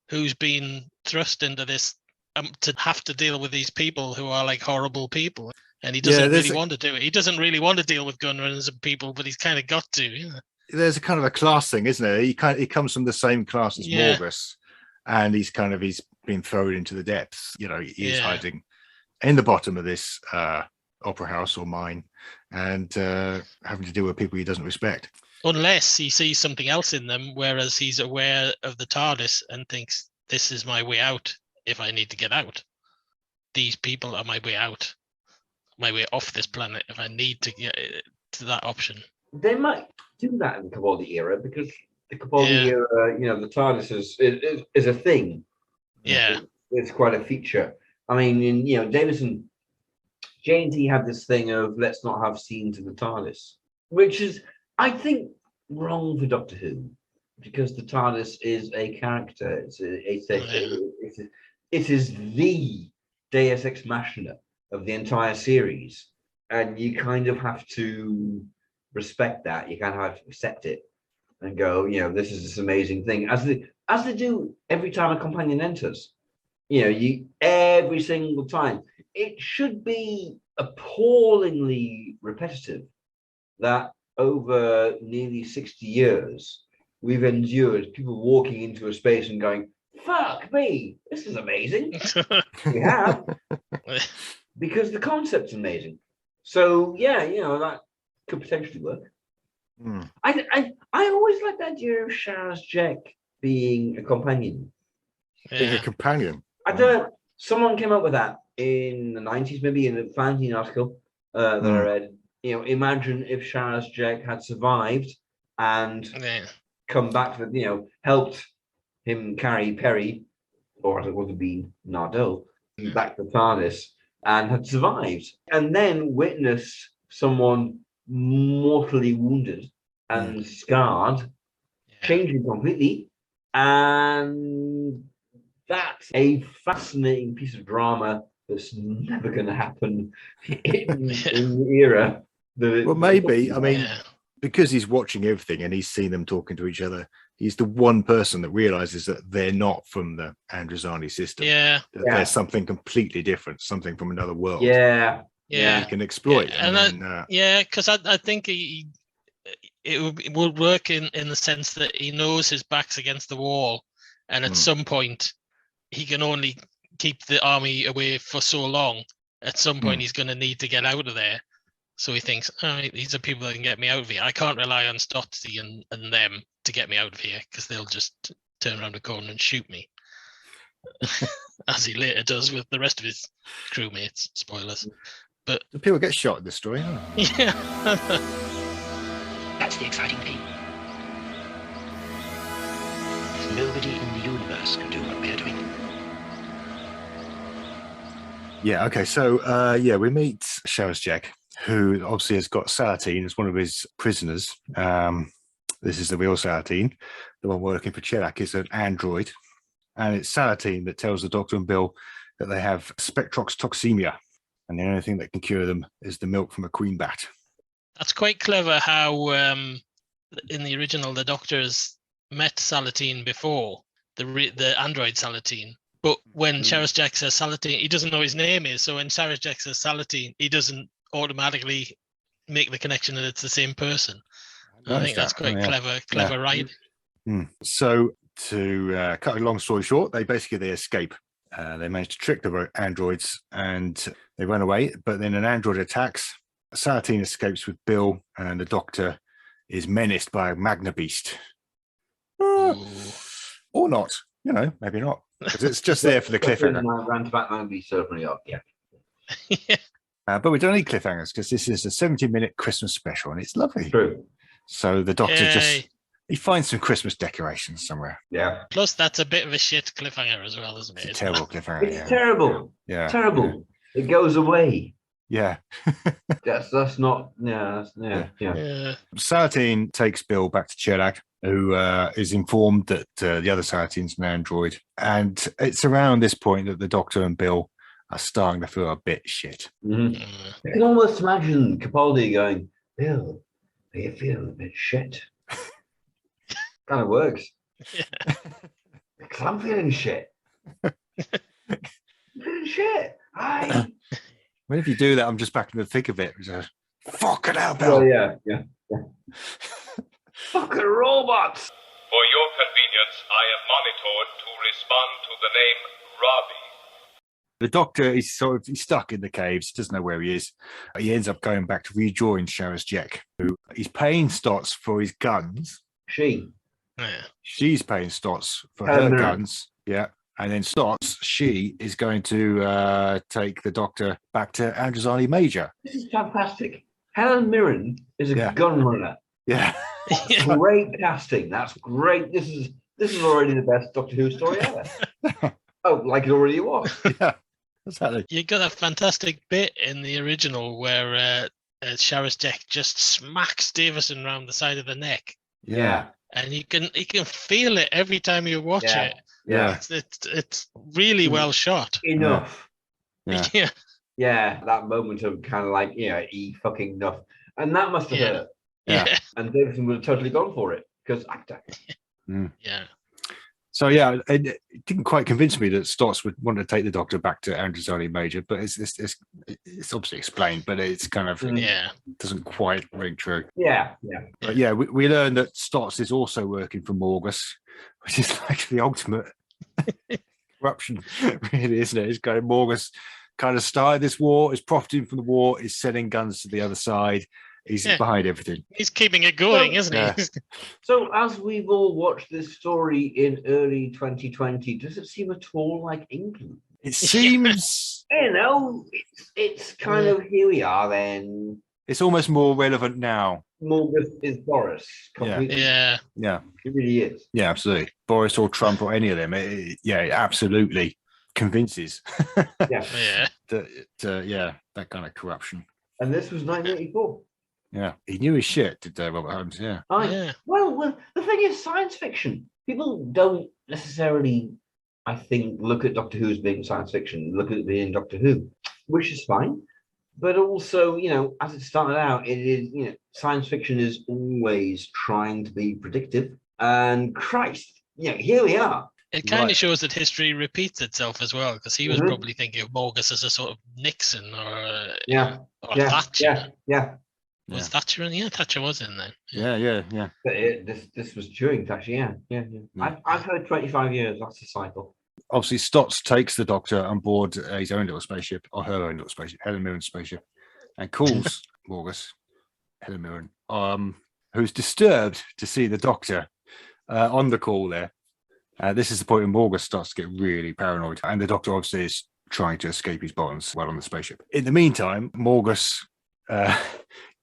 who's been thrust into this to have to deal with these people who are like horrible people. And he doesn't really want to do it. He doesn't really want to deal with gunrunners and people, but he's kind of got to. There's a kind of a class thing, isn't there? He comes from the same class as Morgus, and he's been thrown into the depths. He's hiding in the bottom of this opera house or mine, and having to deal with people he doesn't respect. Unless he sees something else in them, whereas he's aware of the TARDIS and thinks, this is my way out if I need to get out. These people are my way out. My way off this planet if I need to get to that option. They might do that in the Capaldi era because the Capaldi era, the TARDIS is a thing. Yeah. It's quite a feature. I mean, Davison, J&T had this thing of let's not have scenes in the TARDIS, which is, I think, wrong for Doctor Who because the TARDIS is a character. It is the Deus Ex Machina of the entire series, and you kind of have to respect that. You kind of have to accept it and go, this is this amazing thing, as they do every time a companion enters. Every single time. It should be appallingly repetitive that over nearly 60 years we've endured people walking into a space and going, fuck me, this is amazing. We have. Because the concept's amazing. So that could potentially work. I always like the idea of Charles Jack being a companion. Being a companion. I don't know. Someone came up with that in the 90s, maybe in a fanzine article that I read. Imagine if Charles Jack had survived and come back with, helped him carry Perry, or as it would have been Nardole, back to TARDIS, and had survived, and then witnessed someone mortally wounded and scarred, changing completely, and that's a fascinating piece of drama that's never going to happen in the era. Maybe, because he's watching everything and he's seen them talking to each other, he's the one person that realizes that they're not from the Androzani system. Yeah. There's something completely different, something from another world. Yeah. He can exploit. Because I think it would work in the sense that he knows his back's against the wall and at some point, he can only keep the army away for so long. At some point, he's going to need to get out of there. So he thinks, these are people that can get me out of here. I can't rely on Stotzy and them to get me out of here because they'll just turn around the corner and shoot me. As he later does with the rest of his crewmates. Spoilers. But do people get shot in this story? Yeah. That's the exciting thing. Nobody in the universe can do what we're doing. Yeah, okay. So, we meet Sheriff Jack, who obviously has got Salatine as one of his prisoners. This is the real Salatine. The one working for Cherak is an android. And it's Salatine that tells the Doctor and Bill that they have spectrotoxemia. And the only thing that can cure them is the milk from a queen bat. That's quite clever how in the original, the Doctor's met Salatine before, the android Salatine. But when Sheriff Jack says Salatine, he doesn't know his name is. So when Sheriff Jack says Salatine, he doesn't automatically make the connection that it's the same person. I think that's quite clever writing. So to cut a long story short, they escape. They managed to trick the androids and they run away. But then an android attacks. Salatine escapes with Bill, and the Doctor is menaced by a Magna Beast. Or not. Maybe not. Because it's just there for the cliffhanger. But we don't need cliffhangers because this is a 70-minute Christmas special and it's lovely. True. So the Doctor he finds some Christmas decorations somewhere. Yeah. Plus, that's a bit of a shit cliffhanger as well, isn't it? It's a terrible cliffhanger. It's terrible. Yeah. Terrible. Yeah. It goes away. Yeah. that's not. Yeah. Salatine takes Bill back to Cherak, who is informed that the other Salatine's an android. And it's around this point that the Doctor and Bill are starting to feel a bit shit. Mm-hmm. I can almost imagine Capaldi going, Bill, are you feeling a bit shit? Kind of works. Yeah. Because I'm feeling shit. I'm feeling shit. Well, if you do that, I'm just back in the thick of it. Fucking hell, Bill. Oh, yeah. Fucking robots. For your convenience, I am monitored to respond to the name Robbie. The Doctor is he's stuck in the caves. He doesn't know where he is. He ends up going back to rejoin Sheriff Jack, who he's paying Stotz for his guns. She's paying Stotz for her guns. Yeah. And then Stotz, she is going to take the Doctor back to Androzani Major. This is fantastic. Helen Mirren is a gun runner. Yeah. Great casting. That's great. This is already the best Doctor Who story ever. Like it already was. Yeah. Exactly. You got a fantastic bit in the original where Sheriff Jack just smacks Davison around the side of the neck. Yeah. And you can feel it every time you watch it. Yeah. It's really well shot. Enough. Yeah. Yeah. That moment of kind of like, fucking enough. And that must have hurt. Yeah. And Davison would have totally gone for it because actor. Yeah. So it didn't quite convince me that Stotz would want to take the Doctor back to Androzani Major, but it's obviously explained, but it's kind of doesn't quite ring true. Yeah. But we learned that Stotz is also working for Morgus, which is like the ultimate corruption, really, isn't it? It's kind of Morgus kind of started this war, is profiting from the war, is selling guns to the other side. He's behind everything. He's keeping it going, isn't he? So as we've all watched this story in early 2020, does it seem at all like England? It seems... it's kind of, here we are then. It's almost more relevant now. Morgus is Boris. Yeah. It really is. Yeah, absolutely. Boris or Trump or any of them. It absolutely convinces. That kind of corruption. And this was 1984. Yeah, he knew his shit, did Robert Holmes? Yeah. Well, the thing is, science fiction. People don't necessarily, I think, look at Doctor Who as being science fiction. Look at it being Doctor Who, which is fine. But also, as it started out, it is, science fiction is always trying to be predictive. And Christ, here we are. It kind of shows that history repeats itself as well, because he was probably thinking of Morgus as a sort of Nixon or Thatcher. Yeah. Was Thatcher in? Yeah, Thatcher was in then. Yeah. But this was during Thatcher. Yeah. I've heard 25 years. That's the cycle. Obviously, Stotts takes the Doctor on board his own little spaceship, or her own little spaceship, Helen Mirren's spaceship, and calls Morgus, Helen Mirren, who's disturbed to see the Doctor on the call there. This is the point where Morgus starts to get really paranoid, and the Doctor obviously is trying to escape his bonds while on the spaceship. In the meantime, Morgus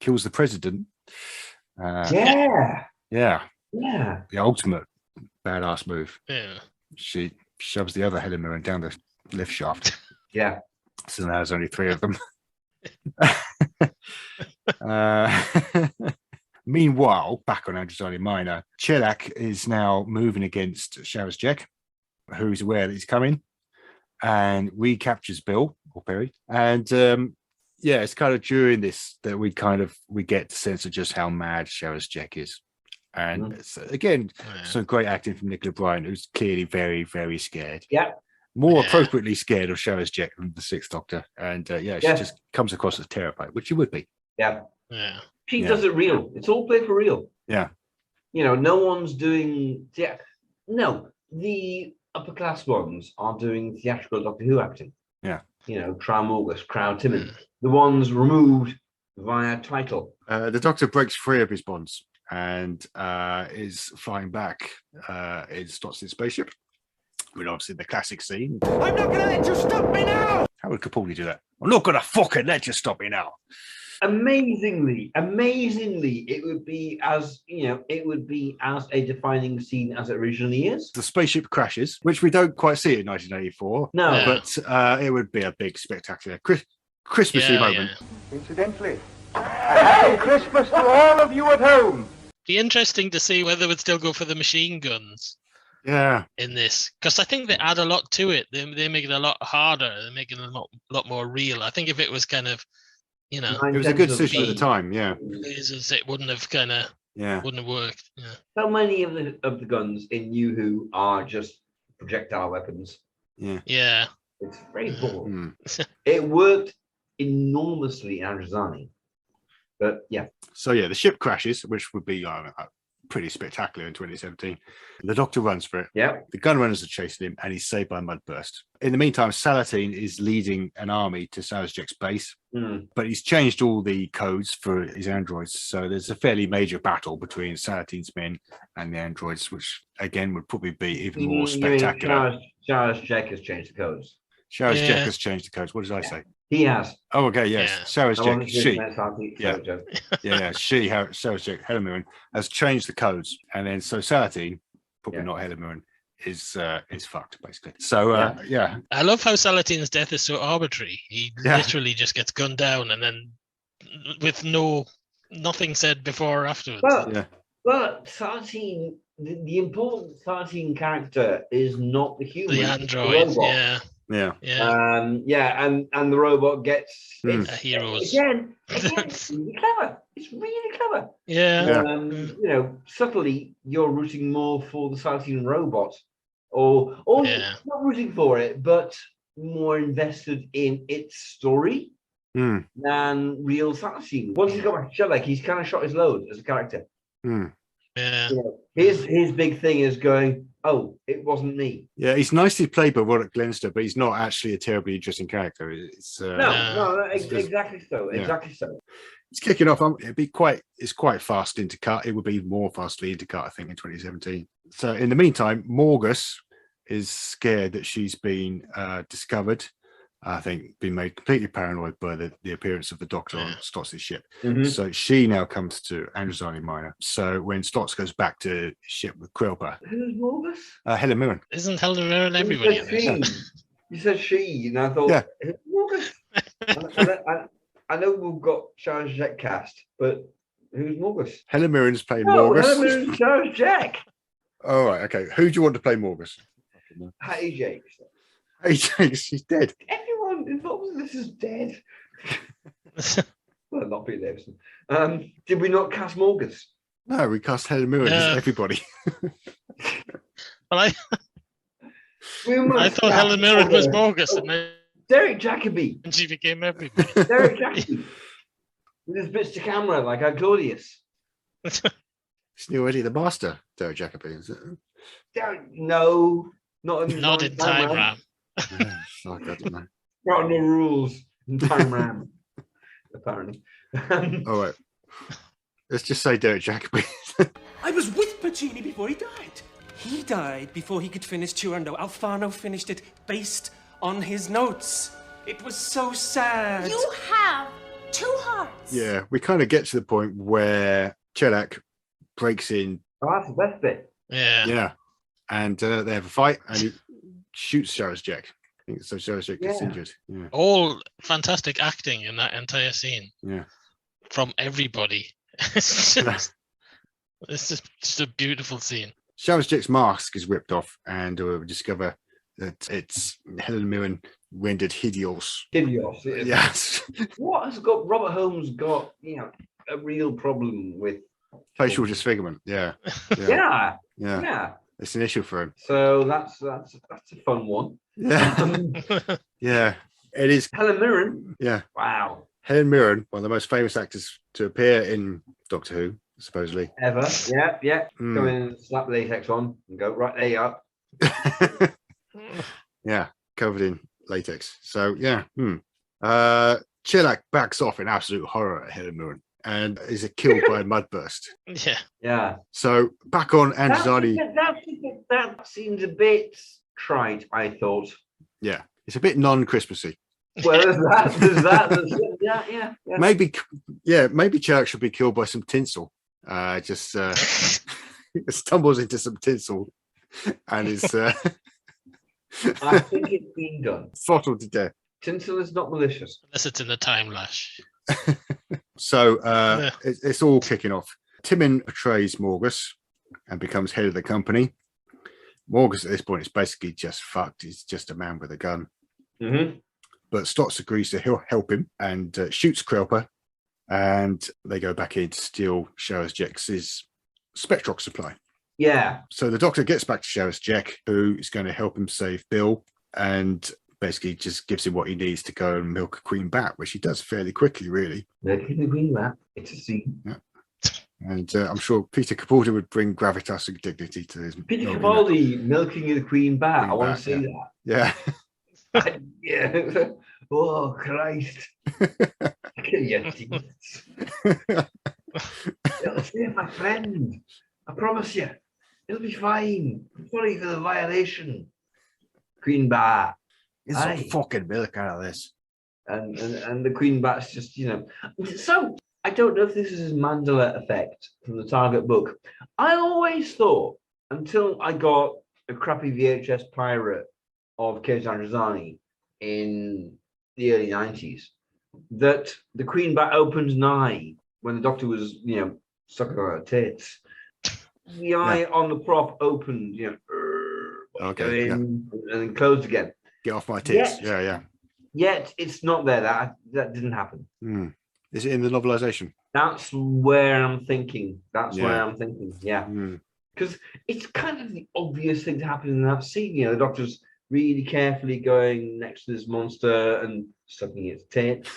kills the president. Yeah. The ultimate badass move. Yeah. She shoves the other Helen Mirren down the lift shaft. Yeah. So now there's only 3 of them. Meanwhile, back on Androzani Minor, Chelak is now moving against Sharazjek, who's aware that he's coming, and recaptures Bill or Perry. And it's kind of during this that we get the sense of just how mad Sharazjek is. And it's, again, some great acting from Nicola Bryant, who's clearly very, very scared. Yeah. More appropriately scared of Sharazjek than the Sixth Doctor. And she just comes across as terrified, which she would be. Yeah. Yeah. She does it real. It's all played for real. Yeah. No one's doing... No, the upper class ones are doing theatrical Doctor Who acting. Yeah. Crown August, Crown Timon. The ones removed via title. The Doctor breaks free of his bonds and is flying back in Stotts' spaceship. With obviously the classic scene. I'm not going to let you stop me now! How would Capaldi do that? I'm not going to fucking let you stop me now. Amazingly, it would be as a defining scene as it originally is. The spaceship crashes, which we don't quite see in 1984. No, but it would be a big, spectacular Christmassy moment. Yeah. Incidentally, a happy Christmas to all of you at home. Be interesting to see whether they would still go for the machine guns. Yeah. In this, because I think they add a lot to it. They make it a lot harder. They make it a lot more real. I think if it was kind of, it was a good decision at the time. Yeah. It wouldn't have wouldn't have worked. Yeah. So many of the guns in New Who are just projectile weapons. Yeah. Yeah. It's very boring. It worked enormously in Androzani. But yeah. So the ship crashes, which would be pretty spectacular in 2017. The Doctor runs for it. Yeah. The gun runners are chasing him, and he's saved by Mudburst. In the meantime, Salatine is leading an army to Sarazjek's base, but he's changed all the codes for his androids. So there's a fairly major battle between Salatine's men and the androids, which again would probably be even more spectacular. Sharazjek has changed the codes. Sharazjek has changed the codes. What did I say? He has. Oh, okay, yes. Sharazjek, Sharazjek, Helen Mirren has changed the codes, and then so Salatine, probably not Helen Mirren, is fucked basically. So I love how Salatine's death is so arbitrary. He literally just gets gunned down, and then with nothing said before or afterwards. But Salatine, the important Salatine character is not the human, the android. And the robot gets heroes again. It's really clever. It's really clever. Subtly you're rooting more for the Salatine robot, or not rooting for it, but more invested in its story than real Salatine. Once he's got back to Shelek, he's kind of shot his load as a character. His big thing is going, oh, it wasn't me. Yeah, he's nicely played by Roderick Glenister, but he's not actually a terribly interesting character. It's exactly so. It's kicking off. It's quite fast intercut. It would be more fastly intercut, I think, in 2017. So in the meantime, Morgus is scared that she's been discovered. I think been made completely paranoid by the appearance of the Doctor on Stotts' ship. So she now comes to Androzani Minor. So when Stotts goes back to ship with Quilper. Who's Morgus? Helen Mirren. Isn't Helen Mirren everybody? You said she, and I thought, who's Morgus? I know we've got Sharazjek cast, but who's Morgus? Helen Mirren's playing Morgus. Helen Mirren's Sharazjek. All right, okay. Who do you want to play Morgus? Hattie Jakes. Hattie Jakes, she's dead. Everyone involved in this is dead. Well, not Peter Davison. Did we not cast Morgus? No, we cast Helen Mirren as everybody. Well, I thought Helen Mirren was Morgus, and then Derek Jacobi. And she became everybody. Derek Jacobi. with his bits to camera, like our Claudius. It's already the master, Derek Jacobi, is it? No, not in Time Ram. Yeah, fuck, I don't know. Not no rules in Time Ram, apparently. All right. Let's just say Derek Jacobi. I was with Puccini before he died. He died before he could finish Turandot. Alfano finished it based on his notes. It was so sad. You have two hearts. Yeah, we kind of get to the point where Chelak breaks in. Oh, that's the best bit. Yeah. Yeah. And they have a fight and he shoots Sharazjek. I think so. Sharazjek gets injured. Yeah. All fantastic acting in that entire scene. Yeah. From everybody. It's just a beautiful scene. Sharazjek's mask is ripped off, and we discover that it's Helen Mirren rendered hideous. Hideous. Yes. What has got Robert Holmes got? You know, a real problem with Facial disfigurement. Yeah. Yeah. It's an issue for him. So that's a fun one. Yeah. Yeah. It is. Helen Mirren. Yeah. Wow. Helen Mirren, one of the most famous actors to appear in Doctor Who, supposedly. Ever. Yeah. Come in and slap latex on and go, right, there you are. Yeah, covered in latex. So, yeah. Chelak backs off in absolute horror at Helen Mirren and is killed by a mudburst. Yeah. So, back on Androzani. That seems a bit trite, I thought. Yeah, it's a bit non-Christmassy. Well, there's that. Yeah. Maybe Chelak should be killed by some tinsel. Just stumbles into some tinsel and is I think it's been done. throttled to death. Tinsel is not malicious. Unless it's in the time lash. So it's all kicking off. Timon betrays Morgus and becomes head of the company. Morgus at this point is basically just fucked. He's just a man with a gun. Mm-hmm. But Stotts agrees to help him and shoots Krelper, and they go back in to steal Sharazjek's Spectrox supply. Yeah. So the Doctor gets back to Sharazjek, who is going to help him save Bill, and basically just gives him what he needs to go and milk a queen bat, which he does fairly quickly, really. Milking the queen bat. It's a scene. Yeah. And I'm sure Peter Capaldi would bring gravitas and dignity to his. Peter Capaldi milking the queen bat. I want to see that. Yeah. Yeah. Oh, Christ. Your teeth. It'll save my friend. I promise you. It'll be fine. I'm sorry for the violation. Queen bat. Get some fucking milk out of this. And the queen bat's just, So, I don't know if this is his Mandela effect from the Target book. I always thought, until I got a crappy VHS pirate of Caves of Androzani in the early 90s, that the queen bat opened an eye when the Doctor was, sucking on her tits. The eye on the prop opened, and then closed again. Get off my tits. Yeah. Yet it's not there. That didn't happen. Is it in the novelization? That's where I'm thinking. Yeah. Because it's kind of the obvious thing to happen in that scene. The Doctor's really carefully going next to this monster and sucking its tits.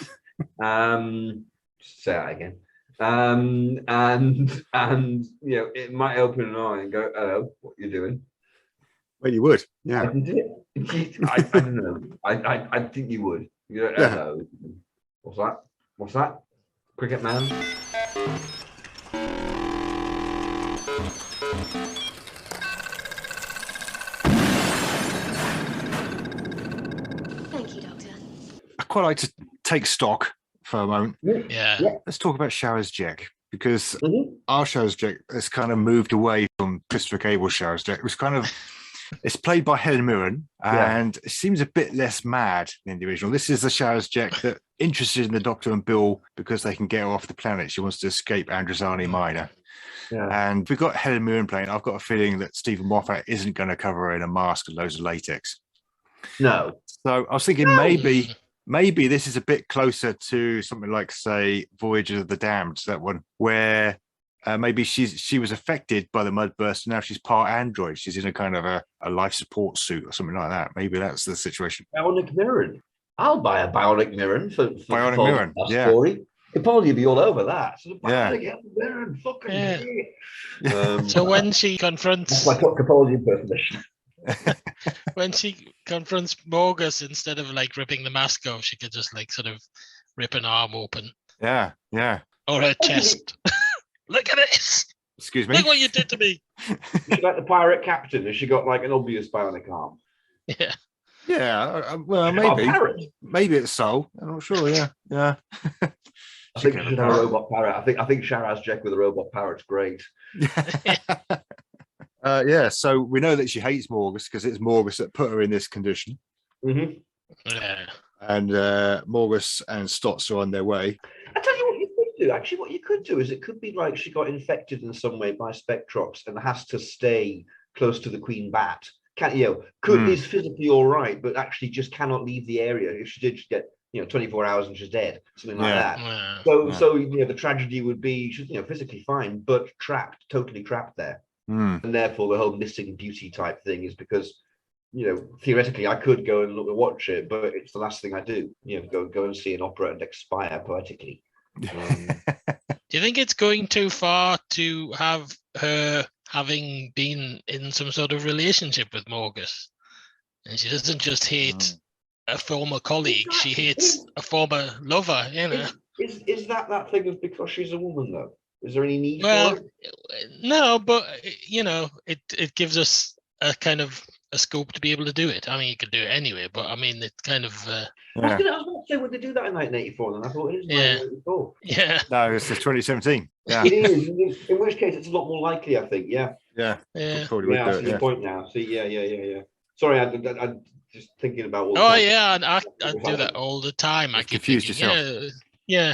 Just say that again. And it might open an eye and go, "Hello, what you doing?" Well, you would, yeah. I don't know. I think you would. You go, "Hello, What's that? Cricket man." Thank you, Doctor. I quite like to take stock for a moment. Yeah. Let's talk about Sharazjek, because our Sharazjek has kind of moved away from Christopher Cable's Sharazjek. It was kind of, it's played by Helen Mirren, and it seems a bit less mad than the original. This is the Sharazjek that interested in the Doctor and Bill because they can get her off the planet. She wants to escape Androzani Minor. Yeah. And we've got Helen Mirren playing. I've got a feeling that Stephen Moffat isn't going to cover her in a mask and loads of latex. No. So I was thinking maybe this is a bit closer to something like, say, Voyages of the Damned, that one, where maybe she was affected by the mudburst and now she's part android. She's in a kind of a life support suit or something like that. Maybe that's the situation. Bionic Mirren. I'll buy a Bionic Mirren for Bionic Mirren, story. Capaldi would be all over that. Sort of, Yeah. Get there and fucking Yeah. hit. So when she That's confronts my top Capaldi impersonation. when she confronts Morgus, instead of like ripping the mask off, she could just like sort of rip an arm open Yeah. or her chest. Look at this! Excuse me. Look what you did to me! She's like the pirate captain. Has she got like an obvious bionic arm? Yeah. Yeah. Well, She's not a maybe. parrot. Maybe it's Soul. I'm not sure. Yeah. I think she should have a robot parrot. I think Sharaz Jack with a robot parrot's great. Yeah. So we know that she hates Morgus because it's Morgus that put her in this condition. Mm-hmm. Yeah. And Morgus and Stotts are on their way. I tell you what you could do. Actually, what you could do is it could be like she got infected in some way by Spectrops and has to stay close to the Queen Bat. Is physically all right, but actually just cannot leave the area. If she did, she'd get 24 hours and she's dead, something like that. Yeah. So the tragedy would be she's physically fine, but totally trapped there. And therefore the whole missing beauty type thing is because theoretically I could go and watch it, but it's the last thing I do. Go and see an opera and expire poetically. Do you think it's going too far to have her having been in some sort of relationship with Morgus? And she doesn't just hate a former colleague, she hates a former lover, Is that thing of because she's a woman, though? Is there any need for it? No, but, it gives us a kind of a scope to be able to do it. I mean, you could do it anyway, but I mean, it's kind of... I was going to say, would they do that in 1984? And I thought, it is 1984. Yeah. No, it's 2017. Yeah. It is. In which case, it's a lot more likely, I think. Yeah. Probably would I do see it, your point now. See, yeah. Sorry, I'm just thinking about all and I do that all the time. I keep confused thinking, yourself. Yeah.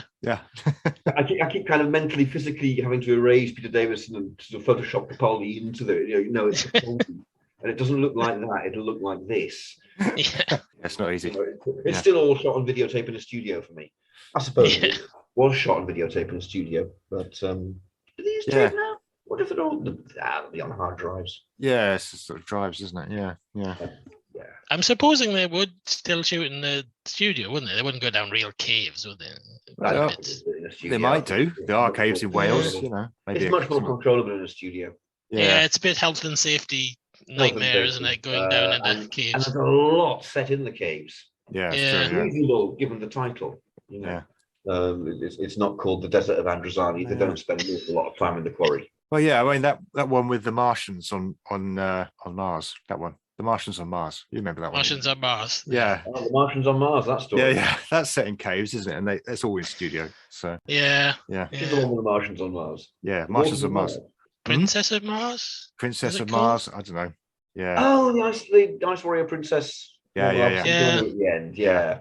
I keep kind of mentally, physically having to erase Peter Davison and sort of Photoshop Capaldi into the, it's Capaldi. And it doesn't look like that. It'll look like this. Yeah. It's not easy. It's still all shot on videotape in a studio for me. I suppose it was shot on videotape in a studio, but do they use tape now? What if they're all they'll be on hard drives? Yeah, it's just sort of drives, isn't it? Yeah. I'm supposing they would still shoot in the studio, wouldn't they? They wouldn't go down real caves, would they? Well, they might do. There are caves in Wales, Maybe it's much more controllable in a studio. Yeah, it's a bit health and safety nightmare, isn't it? Going down into caves. And there's a lot set in the caves. Yeah, it's reasonable given the title. It's not called the Desert of Androzani. They don't spend a lot of time in the quarry. Well, yeah, I mean that one with the Martians on Mars. That one, the Martians on Mars. You remember that one? Martians on Mars. Yeah. The Martians on Mars. That story. Yeah. That's set in caves, isn't it? And it's all in studio. So. Yeah. It's the one with the Martians on Mars. Yeah, Martians on Mars. Princess of Mars. Princess of Mars. I don't know. Yeah. Oh, the Ice Warrior Princess. Yeah. At the end. Yeah.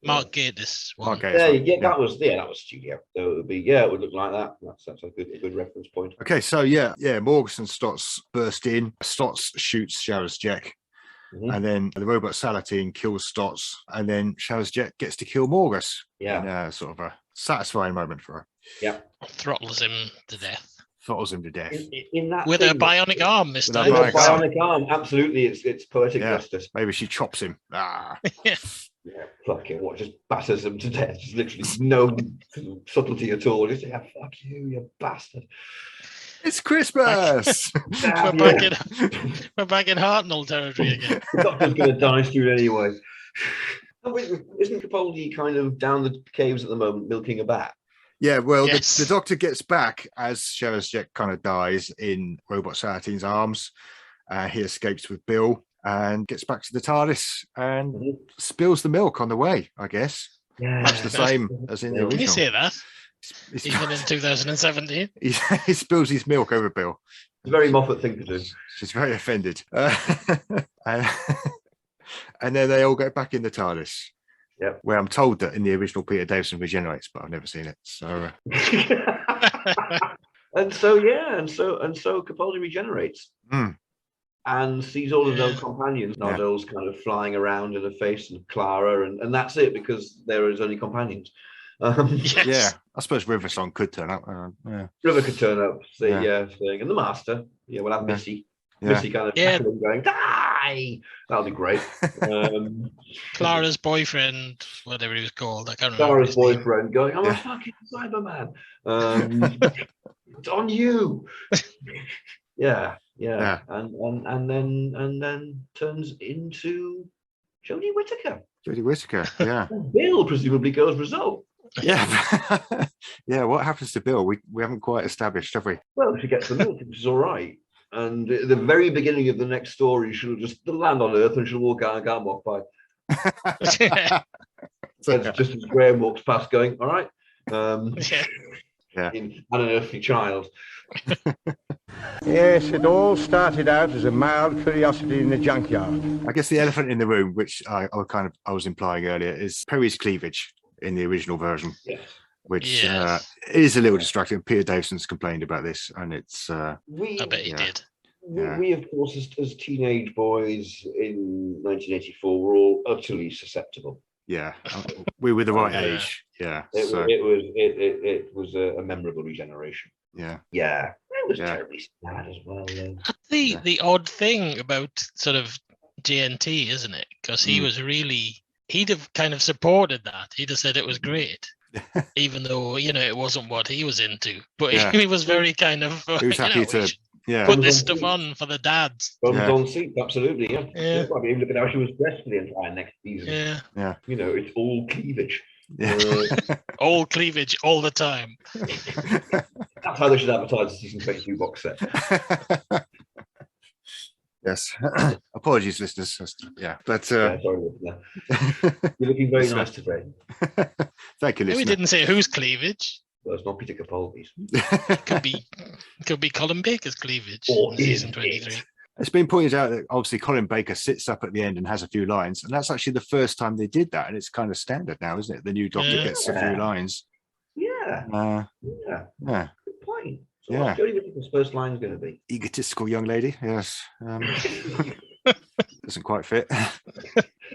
Mark Gatiss. Mark Gatiss. That was studio. So it would be it would look like that. That's a good reference point. Okay, so Morgus and Stotts burst in. Stotts shoots Sharaz Jack, and then the robot Salatine kills Stotts, and then Sharaz Jack gets to kill Morgus. Yeah. In sort of a satisfying moment for her. Yeah. Throttles him to death. Throttles him to death. In that with a bionic arm this time. With a bionic arm, absolutely. It's poetic justice. Maybe she chops him. Yeah, fucking what? Just batters him to death. Just literally no subtlety at all. Just fuck you bastard. It's Christmas. We're back in Hartnell territory again. The doctor's going to die soon anyway. Isn't Capaldi kind of down the caves at the moment milking a bat? Yeah, well, the doctor gets back as Sharaz Jack kind of dies in Robot Salatine's arms. He escapes with Bill and gets back to the TARDIS and spills the milk on the way, I guess. Yeah. Much the same as in the original. Can you say that? Even in 2017? He spills his milk over Bill. It's a very Moffat thing to do. She's very offended. And then they all go back in the TARDIS. Yep. Where I'm told that in the original Peter Davison regenerates, but I've never seen it. So and so Capaldi regenerates and sees all of those companions, Nardole's kind of flying around in her face and Clara, and that's it because they're his only companions. Yeah, I suppose River Song could turn up. River could turn up, thing, and the Master. Yeah, we'll have Missy. Missy kind of going, Aye, that'll be great. Clara's boyfriend, whatever he was called, I can't remember. Clara's boyfriend going, I'm a fucking Cyberman. It's on you. Yeah. And then turns into Jodie Whittaker. Jodie Whittaker, yeah. Bill presumably goes result. Yeah. Yeah, what happens to Bill? We haven't quite established, have we? Well, she gets the milk, which is all right. And at the very beginning of the next story, she'll just land on Earth and she'll walk out and can't walk by. Just as Graham walks past going, all right. An unearthly child. Yes, it all started out as a mild curiosity in the junkyard. I guess the elephant in the room, which I was implying earlier, is Perry's cleavage in the original version. Yes. Which is a little distracting. Peter Davison's complained about this, and it's. I bet he did. We, of course, as teenage boys in 1984, were all utterly susceptible. Yeah, we were the right age. Yeah, it was a memorable regeneration. Yeah, it was terribly sad as well. The odd thing about sort of GNT, isn't it? Because he was really. He'd have kind of supported that. He'd have said it was great, even though it wasn't what he was into. But he was very kind of. He was happy to put this stuff on for the dads. On seat, absolutely. Yeah. I mean, look at how she was dressed for the entire next season. Yeah. It's all cleavage. Yeah. All cleavage all the time. That's how they should advertise the season 22 box set. Yes. Apologies, listeners. But sorry, listener. You're looking very nice today. Thank you, listener. We didn't say whose cleavage. Well, it's not Peter Capaldi's. could be Colin Baker's cleavage in season 23. It's been pointed out that obviously Colin Baker sits up at the end and has a few lines, and that's actually the first time they did that, and it's kind of standard now, isn't it? The new Doctor gets a few lines. Yeah. Good point. So what's Jodie Whittaker's first line going to be? Egotistical young lady. Yes. Doesn't quite fit.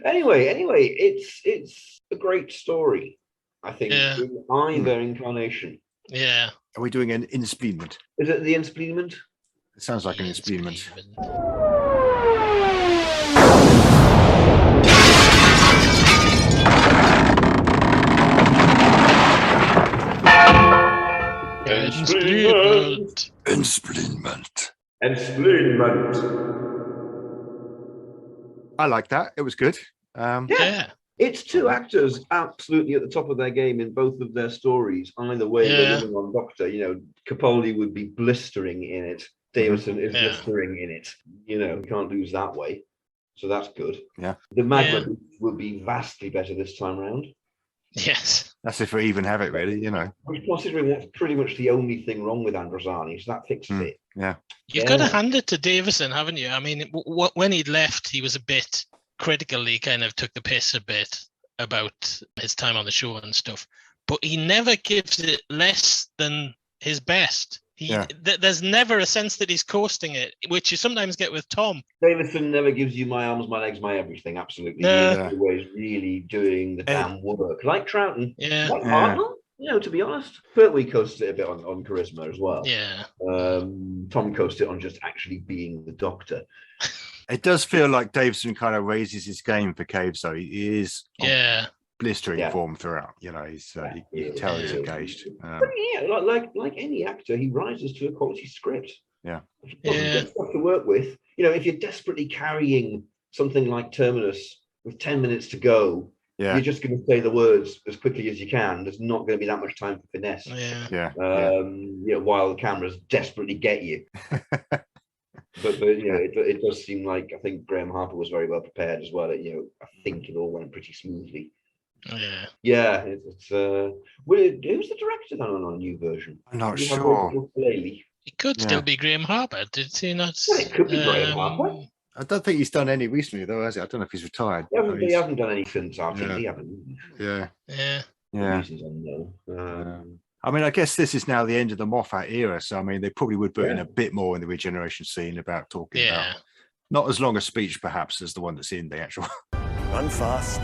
Anyway, it's a great story. I think in either incarnation. Yeah. Are we doing an insplenement? Is it the insplenement? It sounds like an inspleament. Inspleament. I like that. It was good. It's two actors absolutely at the top of their game in both of their stories. Either way, they're living on Doctor. Capaldi would be blistering in it. Davison is blistering in it. You can't lose that way. So that's good. Yeah. The Magma will be vastly better this time round. Yes. That's if we even have it, really, Considering that's pretty much the only thing wrong with Androzani, so that fixes it. Yeah. You've got to hand it to Davison, haven't you? I mean, when he'd left, he was a bit critical. He kind of took the piss a bit about his time on the show and stuff. But he never gives it less than his best. There's never a sense that he's coasting it, which you sometimes get with Tom. Davison never gives you my arms, my legs, my everything. Absolutely. He's always really doing the damn work. Like Troughton. Like Hartnell, to be honest. Pertwee coasted it a bit on charisma as well. Yeah. Tom coasted it on just actually being the Doctor. It does feel like Davison kind of raises his game for Caves, though. He is blistering form throughout. You can tell he's engaged. Like any actor, he rises to a quality script. Yeah. Stuff to work with. If you're desperately carrying something like Terminus with 10 minutes to go, you're just going to say the words as quickly as you can. There's not going to be that much time for finesse. While the cameras desperately get you. But it does seem like I think Graham Harper was very well prepared as well. I think it all went pretty smoothly. It's who's the director then on a new version? I'm not sure. It could still be Graham Harper. Did he not? Well, it could be Graham Harper. I don't think he's done any recently, though, has he? I don't know if he's retired. He hasn't done any since RTD, haven't he? Yeah. Reasons unknown. I mean, I guess this is now the end of the Moffat era, so I mean, they probably would put in a bit more in the regeneration scene about talking about not as long a speech, perhaps, as the one that's in the actual. Run fast.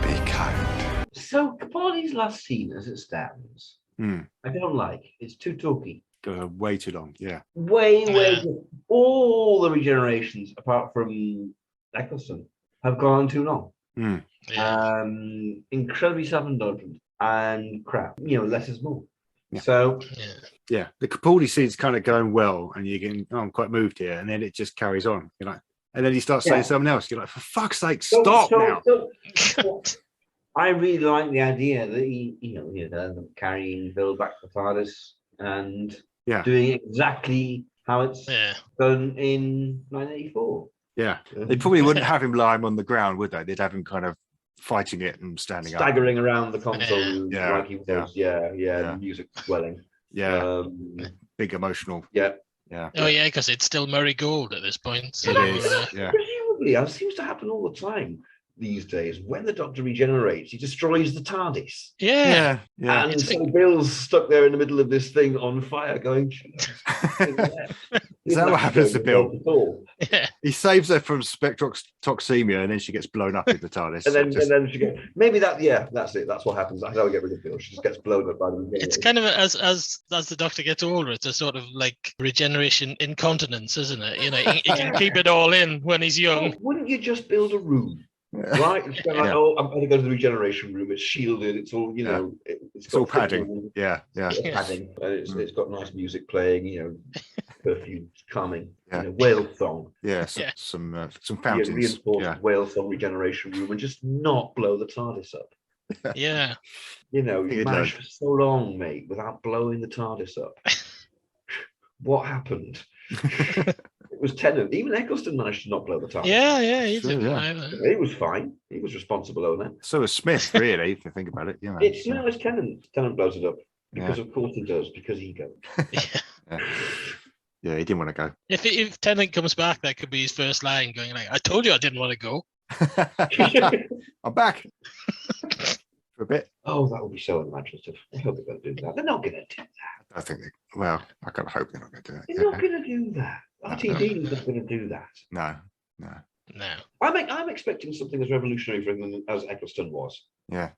Be kind. So Capaldi's last scene, as it stands, I don't like. It's too talky. Go way too long. Yeah. Way all the regenerations apart from Eccleston have gone too long. Yeah. Incredibly self-indulgent and crap. Less is more. Yeah. So yeah, the Capaldi scene's kind of going well, and you're getting, I'm quite moved here, and then it just carries on. You're like, and then he starts saying something else. You're like, for fuck's sake, stop now. I really like the idea that he carrying Bill back to TARDIS and doing exactly how it's done in 1984. Yeah, they probably wouldn't have him lying on the ground, would they? They'd have him kind of fighting it and staggering around the console room yeah. like he was. The music swelling. Yeah, big emotional. Yeah. Oh yeah, because it's still Murray Gold at this point. So, it is. Yeah. Presumably, it seems to happen all the time these days. When the Doctor regenerates, he destroys the TARDIS. Yeah. And so Bill's stuck there in the middle of this thing on fire, going. Is that what happens to Bill? Yeah. He saves her from spectrotoxemia, and then she gets blown up in the TARDIS. and then she gets maybe that. Yeah, that's it. That's what happens. That's how we get rid of Bill. She just gets blown up by the. It's kind of as the Doctor gets older, it's a sort of like regeneration incontinence, isn't it? He can keep it all in when he's young. Wouldn't you just build a room? Right, it's kind of like, I'm going to go to the regeneration room. It's shielded. It's all, it's all padding. Padding. It's got nice music playing. Perfume, calming. Whale song. Some fountains. Reinforced whale song regeneration room, and just not blow the TARDIS up. Yeah. You managed for so long, mate, without blowing the TARDIS up. What happened? It was Tennant. Even Eccleston managed to not blow the TARDIS. Yeah, he did. He was fine. He was responsible owner. So was Smith, really, if you think about it. It's Tennant. Tennant blows it up because, of course, he does. Because he goes. Yeah, he didn't want to go. If Tennant comes back, that could be his first line, going like, "I told you I didn't want to go. I'm back for a bit." Oh, that would be so unimaginative. I hope they're going to do that. They're not going to do that. I think I kind of hope they're not going to do that. They're not going to do that. RTD is not going to do that. No. I'm expecting something as revolutionary for him as Eccleston was. Yeah.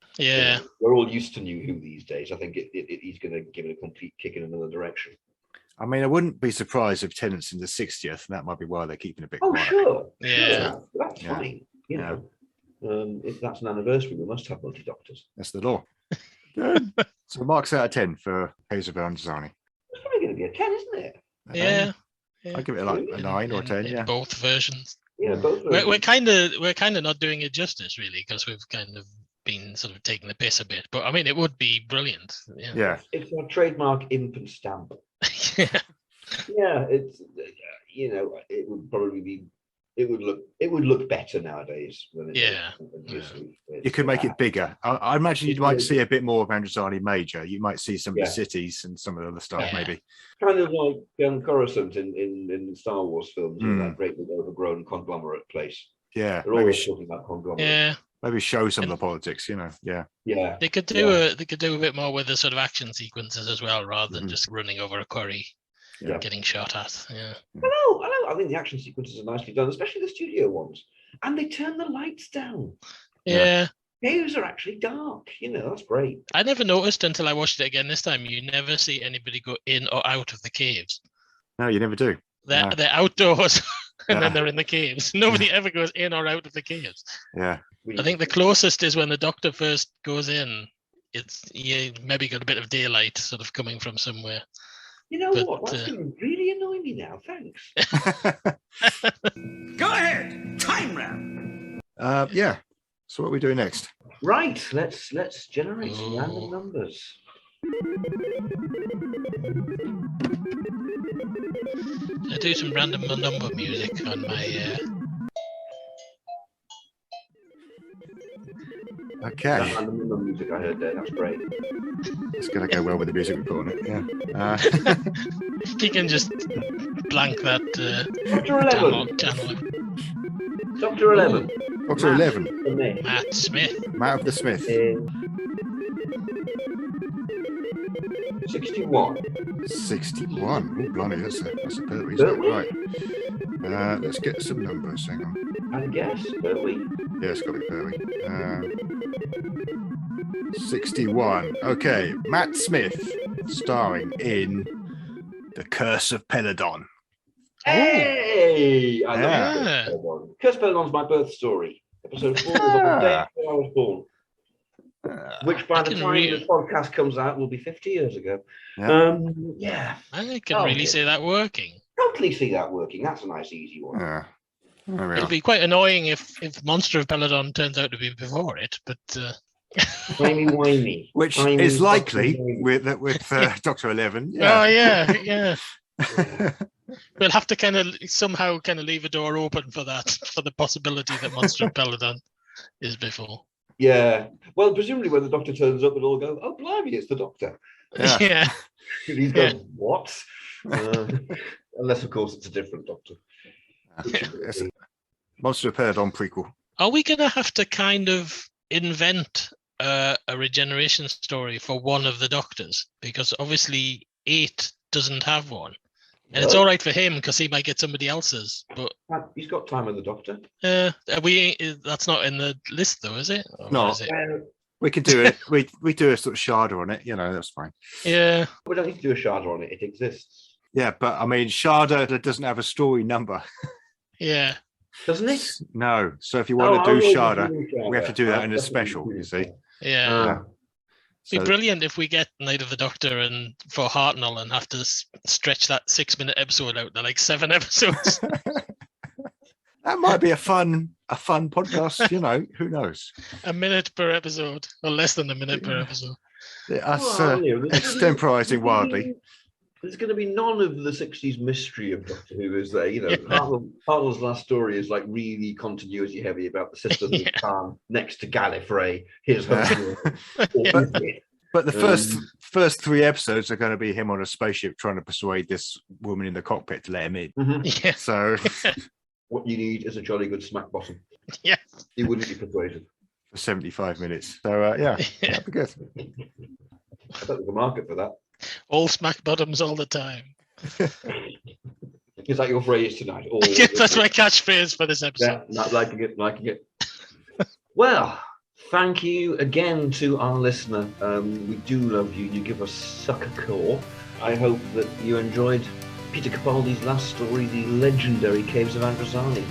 We're all used to New Who these days. I think he's going to give it a complete kick in another direction. I mean, I wouldn't be surprised if Tennant's in the 60th, and that might be why they're keeping a bit quiet. Sure. Yeah. Sure. That's fine. If that's an anniversary, we must have multi-doctors. That's the law. So marks out of 10 for Caves of Androzani. It's probably going to be a 10, isn't it? Yeah. I'll give it like a 9 or a 10. In both versions. Yeah, both versions. We're kind of not doing it justice, really, because we've kind of been sort of taking the piss a bit. But I mean, it would be brilliant. Yeah. It's our trademark infant stamp. It's it would probably be. It would look better nowadays than it You could make it bigger. I imagine you might see a bit more of Androzani Major. You might see some of the cities and some of the other stuff, maybe. Kind of like Coruscant in the Star Wars films, that great big overgrown conglomerate place. Yeah, they're always talking about conglomerate. Yeah, maybe show some of the politics. Yeah. They could do a bit more with the sort of action sequences as well, rather than just running over a quarry. Getting shot at. I know. I think the action sequences are nicely done, especially the studio ones. And they turn the lights down. Yeah. Caves are actually dark. That's great. I never noticed until I watched it again this time. You never see anybody go in or out of the caves. No, you never do. They're outdoors and then they're in the caves. Nobody ever goes in or out of the caves. Yeah. I think the closest is when the Doctor first goes in. It's maybe got a bit of daylight sort of coming from somewhere. You know what? That's going to really annoy me now. Thanks. Go ahead. Time round. So what are we doing next? Right. Let's generate some random numbers. I do some random number music on my. Okay. That random number music I heard there. That's great. It's going to go well with the music we put on it. Yeah. You can just blank that. Doctor 11. Channel. Doctor 11. Doctor 11. Matt Smith. Matt of the Smith. 61. 61. Oh, blimey, that's a Pertwee, isn't it? Right. Let's get some numbers. Hang on. I guess Pertwee. Yeah, it's got to be Pertwee. 61. Okay, Matt Smith, starring in The Curse of Peladon. Hey! I love Yeah. Peladon. Curse of Peladon's my birth story. Episode 4 was on the day before I was born. Which by the time the podcast comes out will be 50 years ago. Yeah. I can really see that working. Totally see that working. That's a nice, easy one. It'll be quite annoying if Monster of Peladon turns out to be before it, but Timey-wimey. Which is likely with Dr. 11. Yeah. Oh, yeah. We'll have to somehow leave a door open for that, for the possibility that Monster of Peladon is before. Yeah. Well, presumably when the Doctor turns up, it'll all go, oh, blimey, it's the Doctor. Yeah. He's going, what? Unless, of course, it's a different Doctor. Monster of Peladon prequel. Are we going to have to invent a regeneration story for one of the Doctors? Because obviously 8 doesn't have one. And it's all right for him because he might get somebody else's. But he's got Time with the Doctor. That's not in the list, though, is it? Or no, is it? We could do it. we do a sort of Sharda on it. That's fine. Yeah, we don't need to do a Sharda on it. It exists. Yeah, but I mean, Sharda doesn't have a story number. Yeah, doesn't it? No. So if you want to do Sharda, we have to do that in a special. You see? Yeah. It'd be brilliant if we get Night of the Doctor and for Hartnell and have to stretch that 6-minute episode out to like 7 episodes. That might be a fun podcast. Who knows? A minute per episode, or less than a minute per episode. Us extemporizing wildly. There's going to be none of the 60s mystery of Doctor Who, is there? Hartnell's last story is like really continuity heavy about the sisters of Khan next to Gallifrey, his home. But the first 3 episodes are going to be him on a spaceship trying to persuade this woman in the cockpit to let him in. Mm-hmm. Yeah. So what you need is a jolly good smack bottom. Yeah. He wouldn't be persuaded. For 75 minutes. So that'd be good. I bet there's a market for that. All smack bottoms all the time. Is that your phrase tonight? That's my catchphrase for this episode. Yeah, liking it. Well, thank you again to our listener. We do love you. You give us sucker core. I hope that you enjoyed Peter Capaldi's last story, the legendary Caves of Androzani,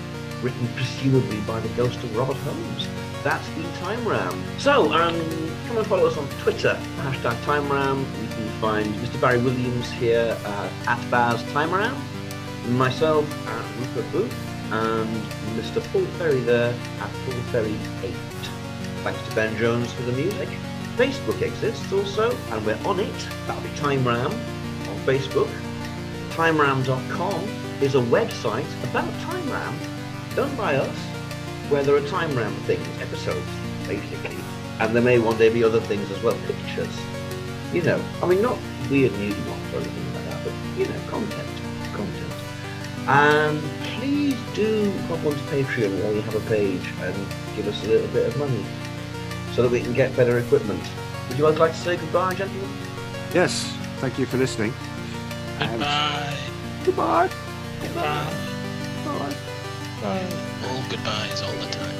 written presumably by the ghost of Robert Holmes. That's the Time Ram. So, come and follow us on Twitter, #TimeRam. You can find Mr. Barry Williams here at Baz Time Ram, myself at Rupert Booth, and Mr. Paul Ferry there at Paul Ferry 8. Thanks to Ben Jones for the music. Facebook exists also, and we're on it. That'll be Time Ram on Facebook. TimeRam.com is a website about Time Ram, done by us, where there are Time Ram things, episodes, basically. And there may one day be other things as well, pictures. Not weird news or anything like that, but, content. And please do pop onto Patreon where you have a page and give us a little bit of money so that we can get better equipment. Would you guys like to say goodbye, gentlemen? Yes, thank you for listening. Goodbye. Goodbye. Goodbye. Bye. Bye. All goodbyes all the time.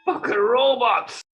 Fucking robots!